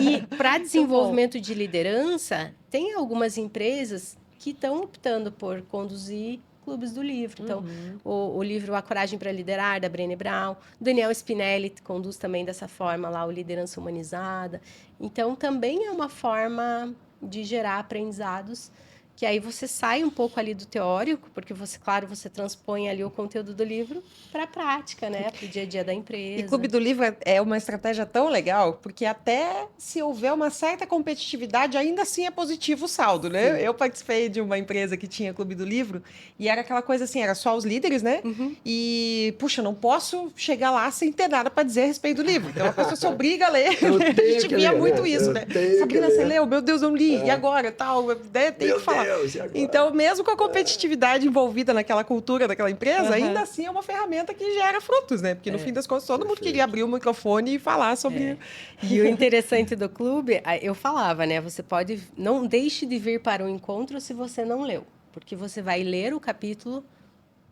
E para desenvolvimento de liderança, tem algumas empresas que estão optando por conduzir clubes do livro. Então, o livro A Coragem para Liderar, da Brené Brown. Daniel Spinelli conduz também dessa forma lá o Liderança Humanizada. Então, também é uma forma de gerar aprendizados, que aí você sai um pouco ali do teórico, porque você, claro, você transpõe ali o conteúdo do livro para a prática, né? Para o dia a dia da empresa. E Clube do Livro é uma estratégia tão legal, porque até se houver uma certa competitividade, ainda assim é positivo o saldo, né? Eu participei de uma empresa que tinha Clube do Livro e era aquela coisa assim, era só os líderes, né? E, puxa, não posso chegar lá sem ter nada para dizer a respeito do livro. Então a pessoa se obriga a ler. Eu A tenho gente que via ler, muito né? isso, Eu né? tenho que Sabrina, você ler. leu? Meu Deus, eu não li. E agora? Tal, tem Meu que falar. Deus, e agora? Então, mesmo com a competitividade envolvida naquela cultura daquela empresa, ainda assim é uma ferramenta que gera frutos, né? Porque no fim das contas, todo mundo Perfeito. queria abrir o microfone e falar sobre. E o interessante do clube, eu falava, né? Você pode. Não deixe de vir para o encontro se você não leu. Porque você vai ler o capítulo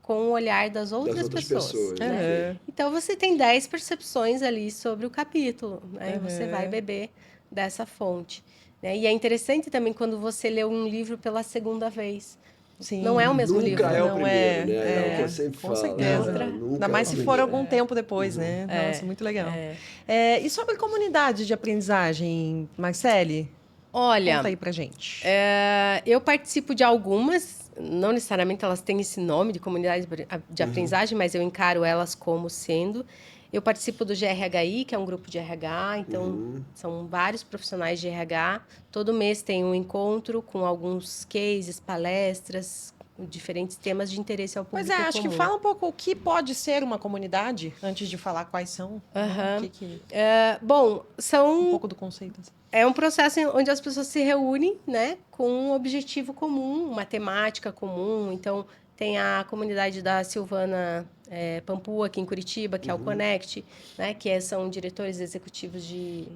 com o olhar das outras pessoas. né? Aham. Então você tem 10 percepções ali sobre o capítulo, né? E você vai beber dessa fonte. Né? E é interessante também quando você lê um livro pela segunda vez. Sim. Não é o mesmo Nunca livro. é o Não primeiro, né? É o que eu é. sempre Com falo. certeza. né? Nunca Ainda é mais o se primeiro. for algum tempo depois, né? Nossa, muito legal. E sobre comunidade de aprendizagem, Marcele? Olha, Conta aí pra gente. eu participo de algumas, não necessariamente elas têm esse nome de comunidade de aprendizagem, mas eu encaro elas como sendo. Eu participo do GRHI, que é um grupo de RH, então são vários profissionais de RH. Todo mês tem um encontro com alguns cases, palestras, diferentes temas de interesse ao público Pois é, acho que comum. fala um pouco o que pode ser uma comunidade, antes de falar quais são. Aham. O que Bom, um pouco do conceito. Assim. é um processo onde as pessoas se reúnem, né, com um objetivo comum, uma temática comum. Então, tem a comunidade da Silvana Pampua, aqui em Curitiba, que é o Connect, né, que são diretores executivos de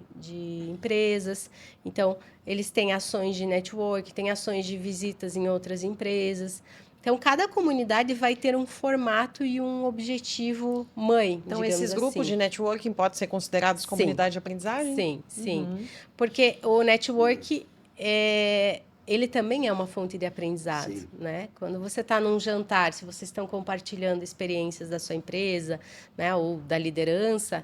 empresas. Então, eles têm ações de network, têm ações de visitas em outras empresas. Então, cada comunidade vai ter um formato e um objetivo mãe, Então, digamos esses grupos assim. de networking podem ser considerados Sim. comunidade de aprendizagem? Sim, sim. Porque o network, ele também é uma fonte de aprendizado, Sim. né? Quando você está num jantar, se vocês estão compartilhando experiências da sua empresa, né, ou da liderança,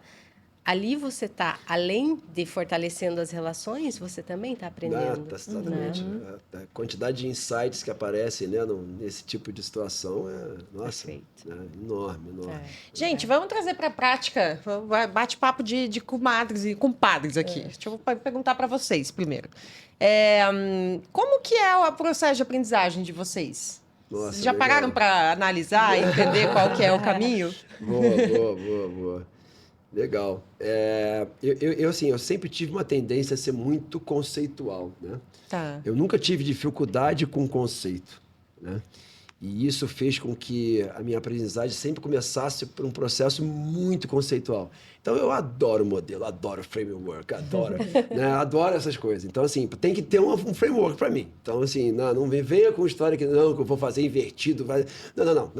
ali você está, além de fortalecendo as relações, você também está aprendendo. Exatamente. A quantidade de insights que aparecem, né, nesse tipo de situação nossa, enorme, enorme. Gente, vamos trazer para a prática, bate-papo de comadres e compadres aqui. Deixa eu perguntar para vocês primeiro. Como que é o processo de aprendizagem de vocês? Nossa, Vocês já legal. pararam para analisar e entender qual que é o caminho? Boa. Legal. Eu sempre tive uma tendência a ser muito conceitual, né? Tá. Eu nunca tive dificuldade com conceito, né? E isso fez com que a minha aprendizagem sempre começasse por um processo muito conceitual. Então, eu adoro modelo, adoro framework, adoro essas coisas. Então, assim, tem que ter um framework para mim. Então, assim, não venha com história que não, que eu vou fazer invertido. Não,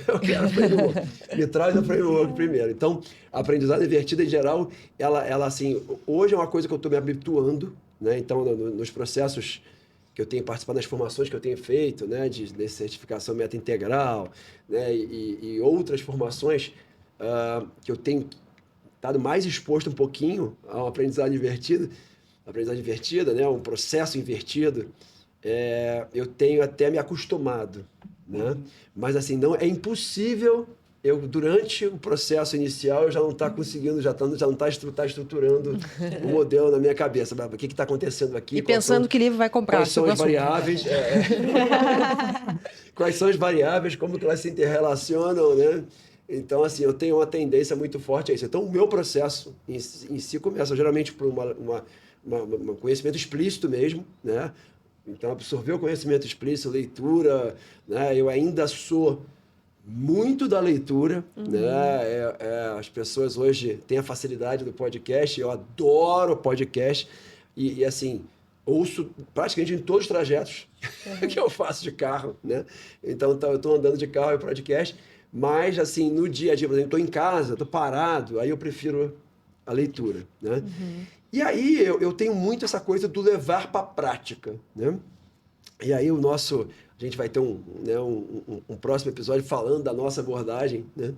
eu quero framework. Me traz o framework primeiro. Então, a aprendizagem invertida, em geral, ela assim, hoje é uma coisa que eu estou me habituando, né? Então, nos processos que eu tenho participado das formações que eu tenho feito, né, de certificação meta integral, né, e outras formações que eu tenho estado mais exposto um pouquinho ao aprendizagem invertida, né, um processo invertido, eu tenho até me acostumado, né? Mas assim, não é impossível. Durante o processo inicial, eu já não está conseguindo, já não está estruturando o modelo na minha cabeça. O que está acontecendo aqui? E pensando que livro vai comprar. Quais são sobre as o assunto. variáveis? Quais são as variáveis? Como que elas se interrelacionam, né? Então, assim, eu tenho uma tendência muito forte a isso. Então, o meu processo em si começa geralmente por um conhecimento explícito mesmo, né? Então, absorver o conhecimento explícito, leitura, né? Eu ainda sou muito da leitura, né? As pessoas hoje têm a facilidade do podcast, eu adoro podcast e assim, ouço praticamente em todos os trajetos que eu faço de carro, né? Então, eu estou andando de carro e podcast, mas assim, no dia a dia, por exemplo, estou em casa, estou parado, aí eu prefiro a leitura, né? E aí eu tenho muito essa coisa do levar para a prática, né? E aí a gente vai ter um próximo episódio falando da nossa abordagem, né?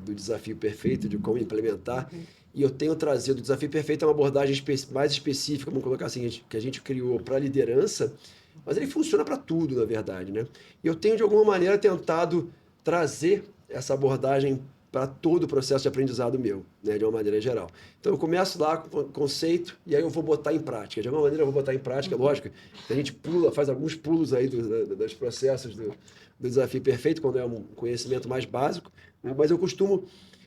Do desafio perfeito, de como implementar. E eu tenho trazido o desafio perfeito é uma abordagem mais específica, vamos colocar assim, que a gente criou para liderança, mas ele funciona para tudo, na verdade, né? E eu tenho, de alguma maneira, tentado trazer essa abordagem para todo o processo de aprendizado meu, né, de uma maneira geral. Então, eu começo lá com o conceito e aí eu vou botar em prática. De alguma maneira, eu vou botar em prática, lógico. A gente faz alguns pulos aí dos processos do desafio perfeito, quando é um conhecimento mais básico, né, mas eu costumo,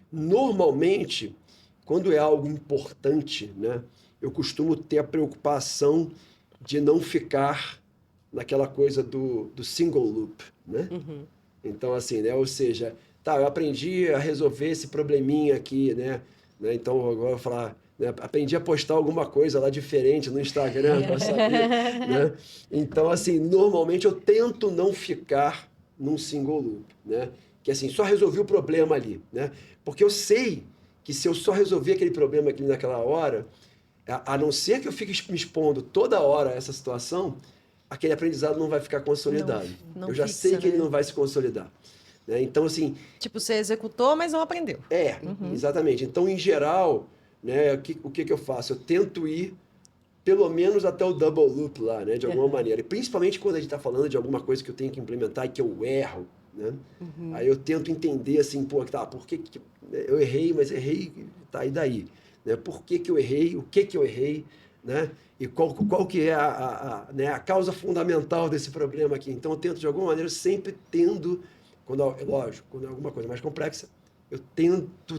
normalmente, quando é algo importante, né, eu costumo ter a preocupação de não ficar naquela coisa do single loop, né? Então, assim, né, ou seja... Tá, eu aprendi a resolver esse probleminha aqui, né? Então, agora eu vou falar, né? Aprendi a postar alguma coisa lá diferente no Instagram para saber, né? Então, assim, normalmente eu tento não ficar num single loop, né? Que, assim, só resolvi o problema ali, né? Porque eu sei que se eu só resolver aquele problema aqui naquela hora, a não ser que eu fique me expondo toda hora a essa situação, aquele aprendizado não vai ficar consolidado. Não eu já fixa, sei que ele né? não vai se consolidar. Então, assim... Tipo, você executou, mas não aprendeu. Exatamente. Então, em geral, né, o que eu faço? Eu tento ir pelo menos até o double loop lá, né, de alguma maneira. E principalmente quando a gente está falando de alguma coisa que eu tenho que implementar e que eu erro, né? Aí eu tento entender assim, pô, tá, por que eu errei, mas errei, tá, e daí? Né? Por que eu errei? O que eu errei? Né? E qual que é né, a causa fundamental desse problema aqui? Então, eu tento, de alguma maneira, sempre tendo... Lógico, quando é alguma coisa mais complexa, eu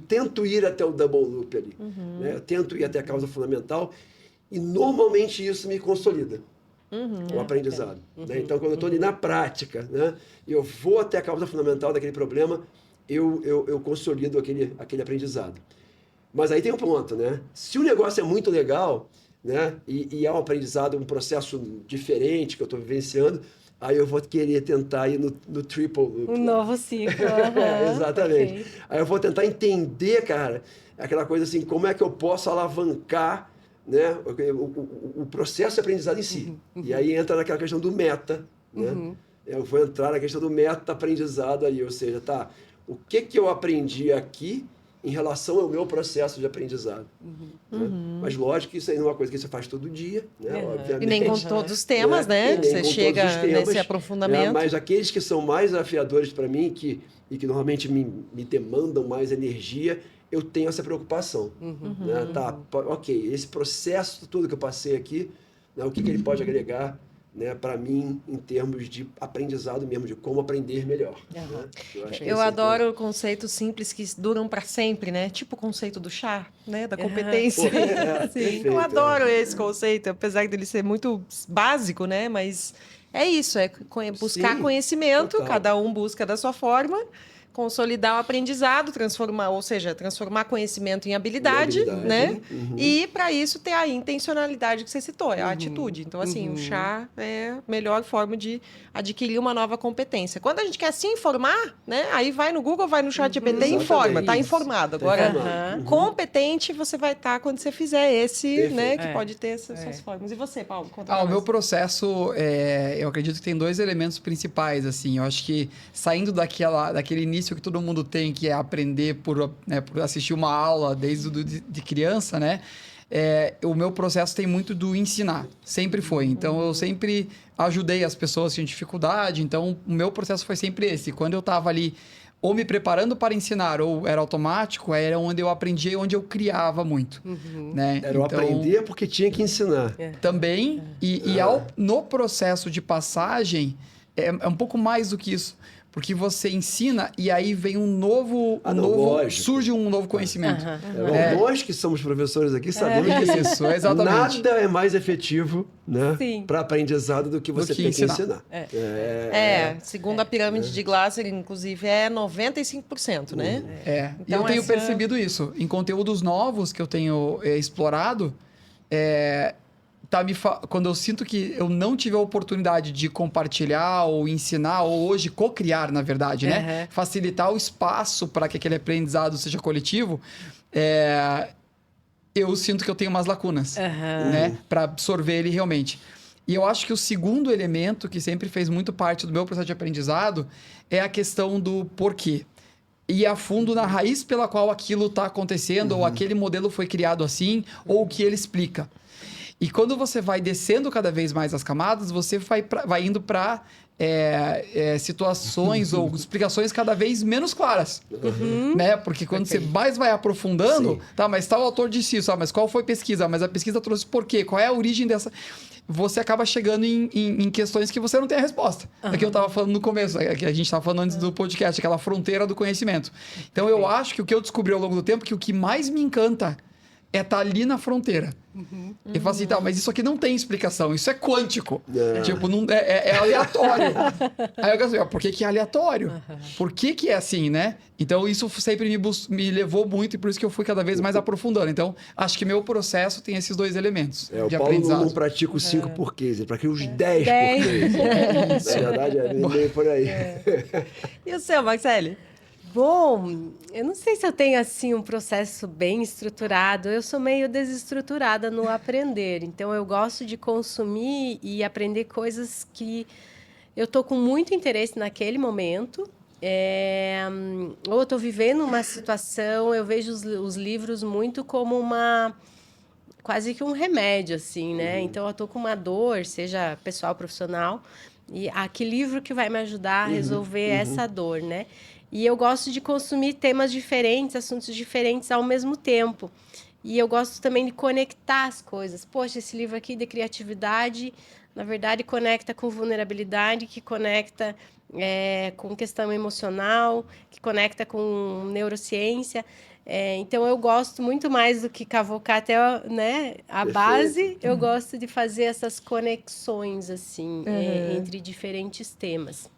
tento ir até o double loop ali. Né? Eu tento ir até a causa fundamental e normalmente isso me consolida o aprendizado. Né? Então, quando eu estou ali na prática, né, e eu vou até a causa fundamental daquele problema, eu consolido aquele aprendizado. Mas aí tem um ponto, né? Se o negócio é muito legal, né, e é um aprendizado, um processo diferente que eu estou vivenciando, aí eu vou querer tentar ir no triple loop. Um novo ciclo. Exatamente. Perfeito. Aí eu vou tentar entender, cara, aquela coisa assim, como é que eu posso alavancar, né, o processo de aprendizado em si. E aí entra naquela questão do meta, né? Eu vou entrar na questão do meta-aprendizado aí, ou seja, tá, o que eu aprendi aqui em relação ao meu processo de aprendizado. Né? Mas lógico que isso aí não é uma coisa que você faz todo dia, né? Obviamente. E nem com todos os temas, né? E nem Você com chega todos os temas, nesse aprofundamento. né? Mas aqueles que são mais desafiadores para mim e que normalmente me demandam mais energia, eu tenho essa preocupação. Né? Tá, ok, esse processo todo que eu passei aqui, né, o que ele pode agregar, né, para mim, em termos de aprendizado mesmo, de como aprender melhor. Né? Eu adoro conceitos simples que duram para sempre, né? Tipo o conceito do chá, né? Da competência. Perfeito, eu adoro esse conceito, apesar dele ser muito básico, né? Mas é isso, buscar Sim, conhecimento, total. cada um busca da sua forma, consolidar o aprendizado, transformar conhecimento em habilidade, né? E para isso ter a intencionalidade que você citou, é a atitude. Então, assim, o chá é a melhor forma de adquirir uma nova competência. Quando a gente quer se informar, né? Aí vai no Google, vai no ChatGPT e informa, tá informado. Agora, competente você vai estar quando você fizer esse, né? Que pode ter essas formas. E você, Paulo? Conta pra O meu nós. processo, eu acredito que tem 2 elementos principais, assim. Eu acho que saindo daquele início que todo mundo tem, que é aprender por assistir uma aula desde de criança, né? O meu processo tem muito do ensinar, sempre foi. Então, eu sempre ajudei as pessoas que tinham dificuldade. Então, o meu processo foi sempre esse. Quando eu estava ali ou me preparando para ensinar, ou era automático, era onde eu aprendia, onde eu criava muito. Né? Era o aprender porque tinha que ensinar. Também, no processo de passagem, é um pouco mais do que isso. Porque você ensina e aí vem lógico. surge um novo conhecimento. Nós que somos professores aqui sabemos que Isso, exatamente. nada é mais efetivo, né, Sim. para aprendizado do que você tem que ensinar. Segundo a pirâmide de Glasser, inclusive, é 95%, né? Então, eu tenho percebido isso. Em conteúdos novos que eu tenho explorado, quando eu sinto que eu não tive a oportunidade de compartilhar ou ensinar, ou hoje co-criar, na verdade, né? Facilitar o espaço para que aquele aprendizado seja coletivo, eu sinto que eu tenho umas lacunas, né? Para absorver ele realmente. E eu acho que o segundo elemento que sempre fez muito parte do meu processo de aprendizado é a questão do porquê. Ir a fundo na raiz pela qual aquilo está acontecendo, ou aquele modelo foi criado assim, ou o que ele explica. E quando você vai descendo cada vez mais as camadas, você vai indo para situações ou explicações cada vez menos claras. Né? Porque quando você mais vai aprofundando, mas tal autor disse isso, mas qual foi a pesquisa? Mas a pesquisa trouxe por quê? Qual é a origem dessa... Você acaba chegando em questões que você não tem a resposta. É que eu estava falando no começo, que a gente estava falando antes do podcast, aquela fronteira do conhecimento. Então, eu acho que o que eu descobri ao longo do tempo, que o que mais me encanta é estar ali na fronteira. E falo assim, mas isso aqui não tem explicação, isso é quântico. Tipo, não, é aleatório. Aí eu penso assim, por que é aleatório? Por que é assim, né? Então, isso sempre me levou muito e por isso que eu fui cada vez mais aprofundando. Então, acho que meu processo tem esses dois elementos o de Paulo aprendizado. não pratica os 5 porquês, ele pratica os 10 porquês. Na verdade, é meio por aí. E o seu, Marcele? Bom, eu não sei se eu tenho assim um processo bem estruturado. Eu sou meio desestruturada no aprender. Então, eu gosto de consumir e aprender coisas que eu estou com muito interesse naquele momento. Ou eu estou vivendo uma situação, eu vejo os livros muito como quase que um remédio, assim, né? Então, eu estou com uma dor, seja pessoal, profissional, e que livro que vai me ajudar a resolver essa dor, né? E eu gosto de consumir temas diferentes, assuntos diferentes ao mesmo tempo. E eu gosto também de conectar as coisas. Poxa, esse livro aqui de criatividade, na verdade, conecta com vulnerabilidade, que conecta com questão emocional, que conecta com neurociência. Então, eu gosto muito mais do que cavocar até, né, a base. Eu gosto de fazer essas conexões assim, entre diferentes temas.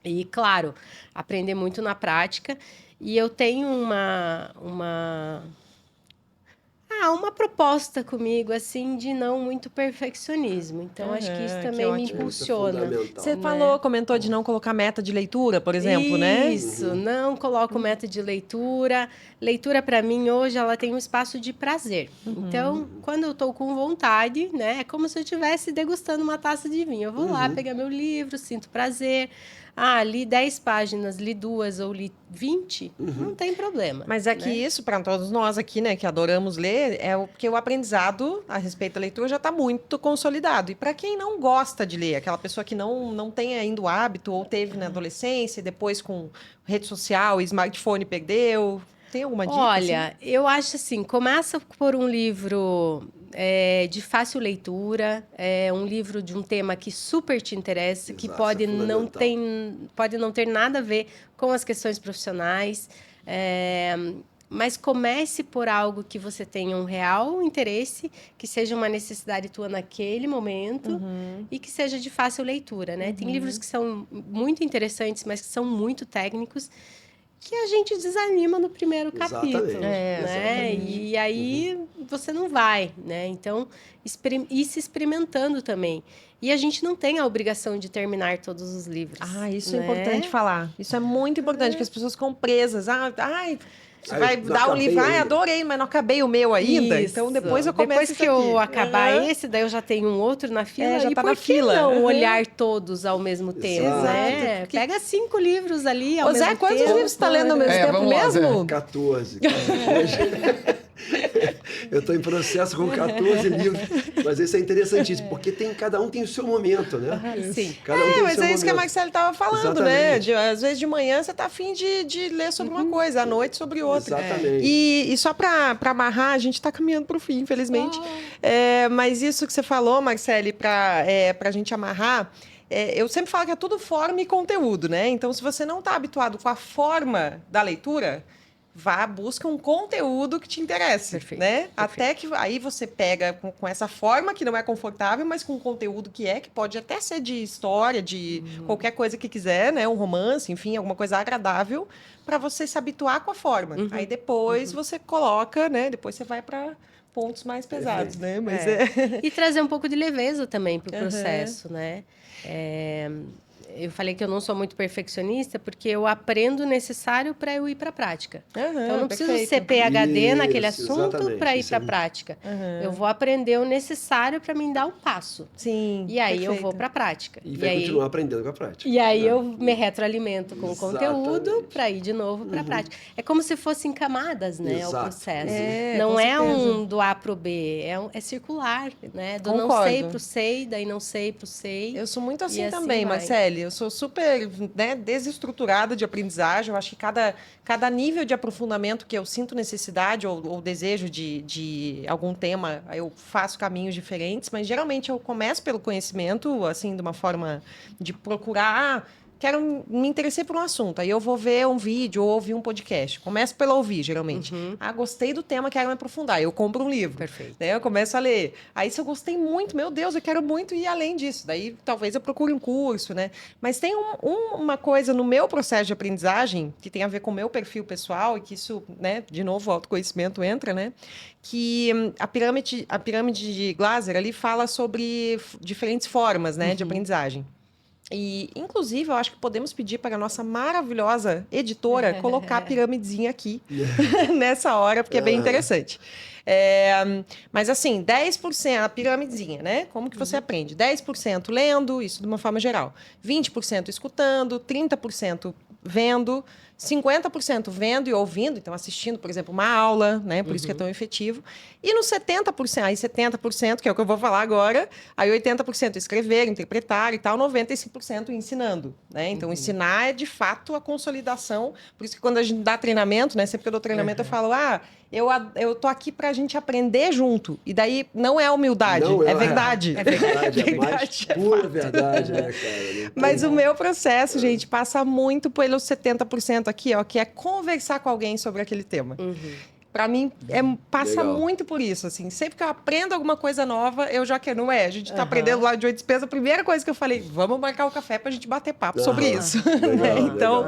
E, claro, aprender muito na prática. E eu tenho uma proposta comigo, assim, de não muito perfeccionismo. Então, acho que isso também me impulsiona. Você comentou de não colocar meta de leitura, por exemplo, né? Isso, não coloco meta de leitura. Leitura, para mim, hoje, ela tem um espaço de prazer. Então, quando eu estou com vontade, né, é como se eu estivesse degustando uma taça de vinho. Eu vou lá pegar meu livro, sinto prazer. Li 10 páginas, li 2 ou li 20, não tem problema. Mas é que isso, para todos nós aqui, né, que adoramos ler, porque o aprendizado a respeito da leitura já está muito consolidado. E para quem não gosta de ler, aquela pessoa que não tem ainda o hábito, ou teve na adolescência, e depois com rede social e smartphone perdeu, tem alguma dica? Olha, assim? Eu acho assim, começa por um livro de fácil leitura, um livro de um tema que super te interessa, que pode não ter nada a ver com as questões profissionais, mas comece por algo que você tenha um real interesse, que seja uma necessidade tua naquele momento e que seja de fácil leitura, né? Tem livros que são muito interessantes, mas que são muito técnicos, que a gente desanima no primeiro capítulo, né? E aí você não vai, né? Então, ir se experimentando também. E a gente não tem a obrigação de terminar todos os livros. Isso é importante falar. Isso é muito importante, porque as pessoas ficam presas. Você vai dar um livro, adorei, mas não acabei o meu ainda. Isso. Então, depois eu começo Depois que eu acabar esse, daí eu já tenho um outro na fila. Já e tá por na que fila. não olhar todos ao mesmo tempo, né? Pega 5 livros ali ao mesmo tempo. Quantos livros você está lendo ao mesmo tempo mesmo? 14. Eu estou em processo com 14 livros. Mas isso é interessantíssimo, porque cada um tem o seu momento, né? Sim. Cada um tem mas o seu é isso que a momento. Marcele estava falando, né? Às vezes de manhã você está afim de ler sobre uma coisa, à noite sobre outra. Exatamente. E só para amarrar, a gente está caminhando para o fim, infelizmente. Mas isso que você falou, Marcele, para a gente amarrar, eu sempre falo que é tudo forma e conteúdo, né? Então, se você não está habituado com a forma da leitura, busca um conteúdo que te interesse, Perfeito, né? perfeito. Até que aí você pega com essa forma que não é confortável, mas com um conteúdo que pode até ser de história, de qualquer coisa que quiser, né? Um romance, enfim, alguma coisa agradável, para você se habituar com a forma. Aí depois você coloca, né? Depois você vai para pontos mais pesados, né? Mas E trazer um pouco de leveza também para o processo, né? Eu falei que eu não sou muito perfeccionista porque eu aprendo o necessário para eu ir para a prática. Então, eu não preciso ser PhD naquele assunto para ir para a prática. Eu vou aprender o necessário para me dar o passo. Sim. E aí eu vou para a prática. E vai continuar aprendendo com a prática. E aí eu me retroalimento com o conteúdo para ir de novo para a prática. É como se fossem camadas, né? O processo. Não é do A para o B, é circular, né? Do não sei para o sei, daí não sei para o sei. Eu sou muito assim assim também, vai. Marcele. Eu sou super, né, desestruturada de aprendizagem. Eu acho que cada nível de aprofundamento que eu sinto necessidade ou desejo de algum tema, eu faço caminhos diferentes, mas geralmente eu começo pelo conhecimento, assim, de uma forma de procurar. Me interessei por um assunto, aí eu vou ver um vídeo ou ouvir um podcast. Começo pelo ouvir, geralmente. Gostei do tema, quero me aprofundar. Eu compro um livro. Perfeito. Daí eu começo a ler. Aí se eu gostei muito, meu Deus, eu quero muito ir além disso. Daí talvez eu procure um curso, né? Mas tem uma coisa no meu processo de aprendizagem, que tem a ver com o meu perfil pessoal, e que isso, né, de novo, o autoconhecimento entra, né? Que a pirâmide de Glasser ali fala sobre diferentes formas, né, de aprendizagem. E, inclusive, eu acho que podemos pedir para a nossa maravilhosa editora colocar a piramidezinha aqui nessa hora, porque é bem interessante. Mas, assim, 10%, a piramidezinha, né? Como que você aprende? 10% lendo, isso de uma forma geral. 20% escutando, 30% vendo, 50% vendo e ouvindo, então assistindo, por exemplo, uma aula, né? Por isso que é tão efetivo. E no 70%, aí 70%, que é o que eu vou falar agora, aí 80% escrever, interpretar e tal, 95% ensinando, né? Então, ensinar é, de fato, a consolidação. Por isso que quando a gente dá treinamento, né? Sempre que eu dou treinamento, eu falo, eu tô aqui pra gente aprender junto. E daí não é humildade, é verdade. É verdade, é mais pura verdade, né, cara? Mas o meu processo, gente, passa muito pelos 70% aqui, ó, que é conversar com alguém sobre aquele tema. Para mim, passa muito por isso, assim. Sempre que eu aprendo alguma coisa nova, eu já quero, não é? A gente tá aprendendo lá de 8 despesas, a primeira coisa que eu falei, vamos marcar o café pra gente bater papo sobre isso. Então,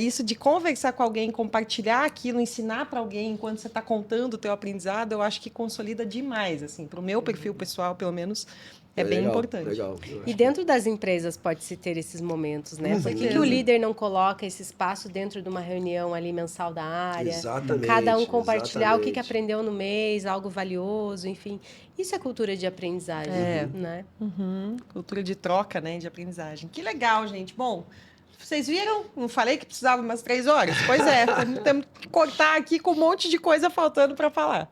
isso de conversar com alguém, compartilhar aquilo, ensinar para alguém enquanto você tá contando o teu aprendizado, eu acho que consolida demais, assim. Pro meu perfil pessoal, pelo menos, é bem importante. Legal. E dentro das empresas pode-se ter esses momentos, né? Por que o líder não coloca esse espaço dentro de uma reunião ali mensal da área? Exatamente. Cada um compartilhar o que aprendeu no mês, algo valioso, enfim. Isso é cultura de aprendizagem, né? Cultura de troca, né? De aprendizagem. Que legal, gente. Bom, vocês viram? Não falei que precisava umas 3 horas? Pois é, temos que cortar aqui com um monte de coisa faltando para falar.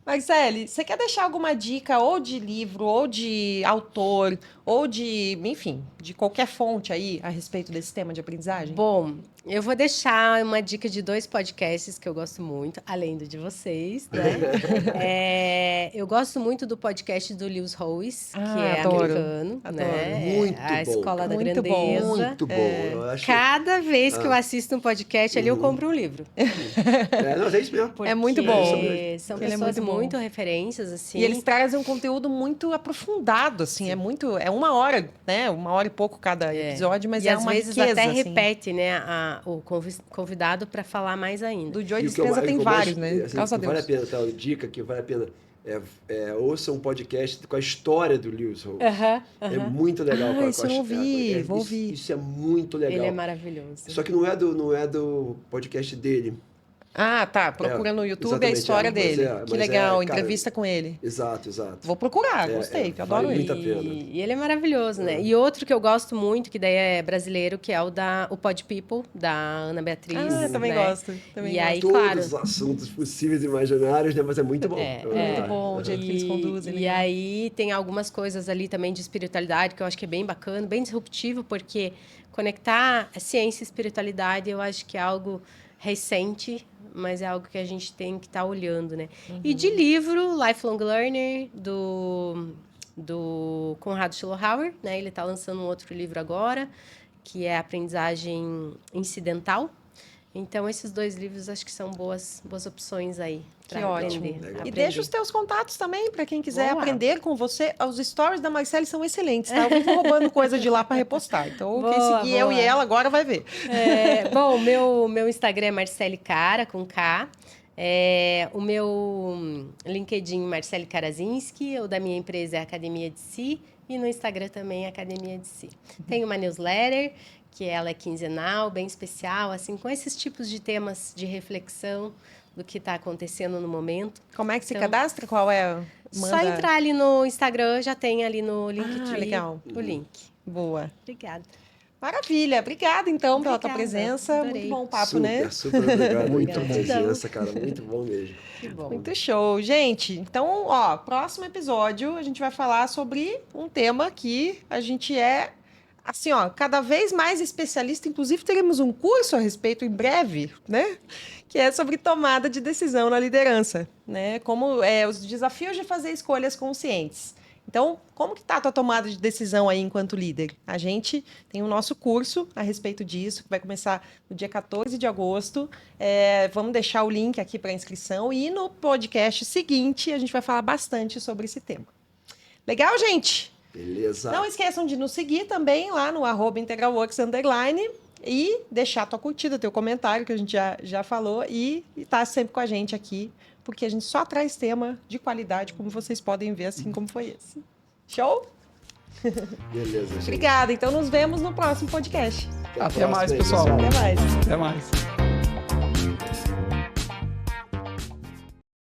Marcele, você quer deixar alguma dica ou de livro, ou de autor, ou de, enfim, de qualquer fonte aí a respeito desse tema de aprendizagem? Bom, eu vou deixar uma dica de 2 podcasts que eu gosto muito, além do de vocês, né? Eu gosto muito do podcast do Lewis Howes, que é americano, né? Muito a Escola da muito Grandeza. Muito bom. Eu acho... Cada vez que eu assisto um podcast ali, eu compro um livro. Não, é isso mesmo. É muito bom. São Ele é pessoas muito bom. muito referências, assim. E eles trazem um conteúdo muito aprofundado, assim. É 1 hora, né? 1 hora e pouco cada episódio, mas e é às uma vezes riqueza, até assim. repete, né, o convidado para falar mais ainda. Do Joy Dispenza tem vários, né? Assim, Graças a Deus. Vale a pena, tá? Dica que vale a pena. Ouça um podcast com a história do Lewis Howes. É muito legal. Isso eu não ouvi, vou ouvir. Isso é muito legal. Ele é maravilhoso. Só que não é do podcast dele. Ah, tá. Procura no YouTube a história dele. Que legal, entrevista com ele. Exato. Vou procurar, gostei, que eu adoro vale ele. muito a pena. E ele é maravilhoso, né? E outro que eu gosto muito, que daí é brasileiro, que é o Pod People, da Ana Beatriz. Também né? gosto. E aí, Todos claro... os assuntos possíveis e imaginários, né? Mas é muito bom. Muito bom o jeito que eles conduzem. E aí tem algumas coisas ali também de espiritualidade, que eu acho que é bem bacana, bem disruptivo, porque conectar ciência e espiritualidade, eu acho que é algo recente, mas é algo que a gente tem que estar olhando, né? E de livro, Lifelong Learner, do do Conrado Schlohauer, né? Ele está lançando um outro livro agora, que é Aprendizagem Incidental. Então, esses 2 livros acho que são boas opções aí Que para ótimo. aprender. E deixa os teus contatos também, para quem quiser Boa. aprender com você. Os stories da Marcele são excelentes, tá? Eu vivo roubando coisa de lá para repostar. Então, quem Boa, seguir eu boa. e ela agora vai ver. Bom, meu Instagram é Marcele Cara, com K. O meu LinkedIn, Marcele Karazinski. O da minha empresa é Academia de Si. E no Instagram também é Academia de Si. Tem uma newsletter, que ela é quinzenal, bem especial, assim, com esses tipos de temas de reflexão do que está acontecendo no momento. Como é que se Então, cadastra? Qual é? Só entrar ali no Instagram, já tem ali no Linktree legal. o link. Boa. Obrigada. Maravilha. Obrigada, então, pela tua Obrigada, presença. adorei. Muito bom o papo, super, né? super obrigado Muito pela bom. presença, cara. Muito bom mesmo. Que bom. Muito show. Gente, então, ó, próximo episódio a gente vai falar sobre um tema que a gente é, assim, ó, cada vez mais especialista. Inclusive, teremos um curso a respeito em breve, né? Que é sobre tomada de decisão na liderança, né? Como os desafios de fazer escolhas conscientes. Então, como que tá a tua tomada de decisão aí enquanto líder? A gente tem o nosso curso a respeito disso, que vai começar no dia 14 de agosto. Vamos deixar o link aqui para inscrição e no podcast seguinte a gente vai falar bastante sobre esse tema. Legal, gente? Beleza. Não esqueçam de nos seguir também lá no @integralworks_ e deixar tua curtida, teu comentário, que a gente já falou, e tá sempre com a gente aqui, porque a gente só traz tema de qualidade, como vocês podem ver, assim como foi esse. Show? Beleza, gente. Obrigada. Então, nos vemos no próximo podcast. Até a mais, próxima aí, pessoal. Até mais. Até mais.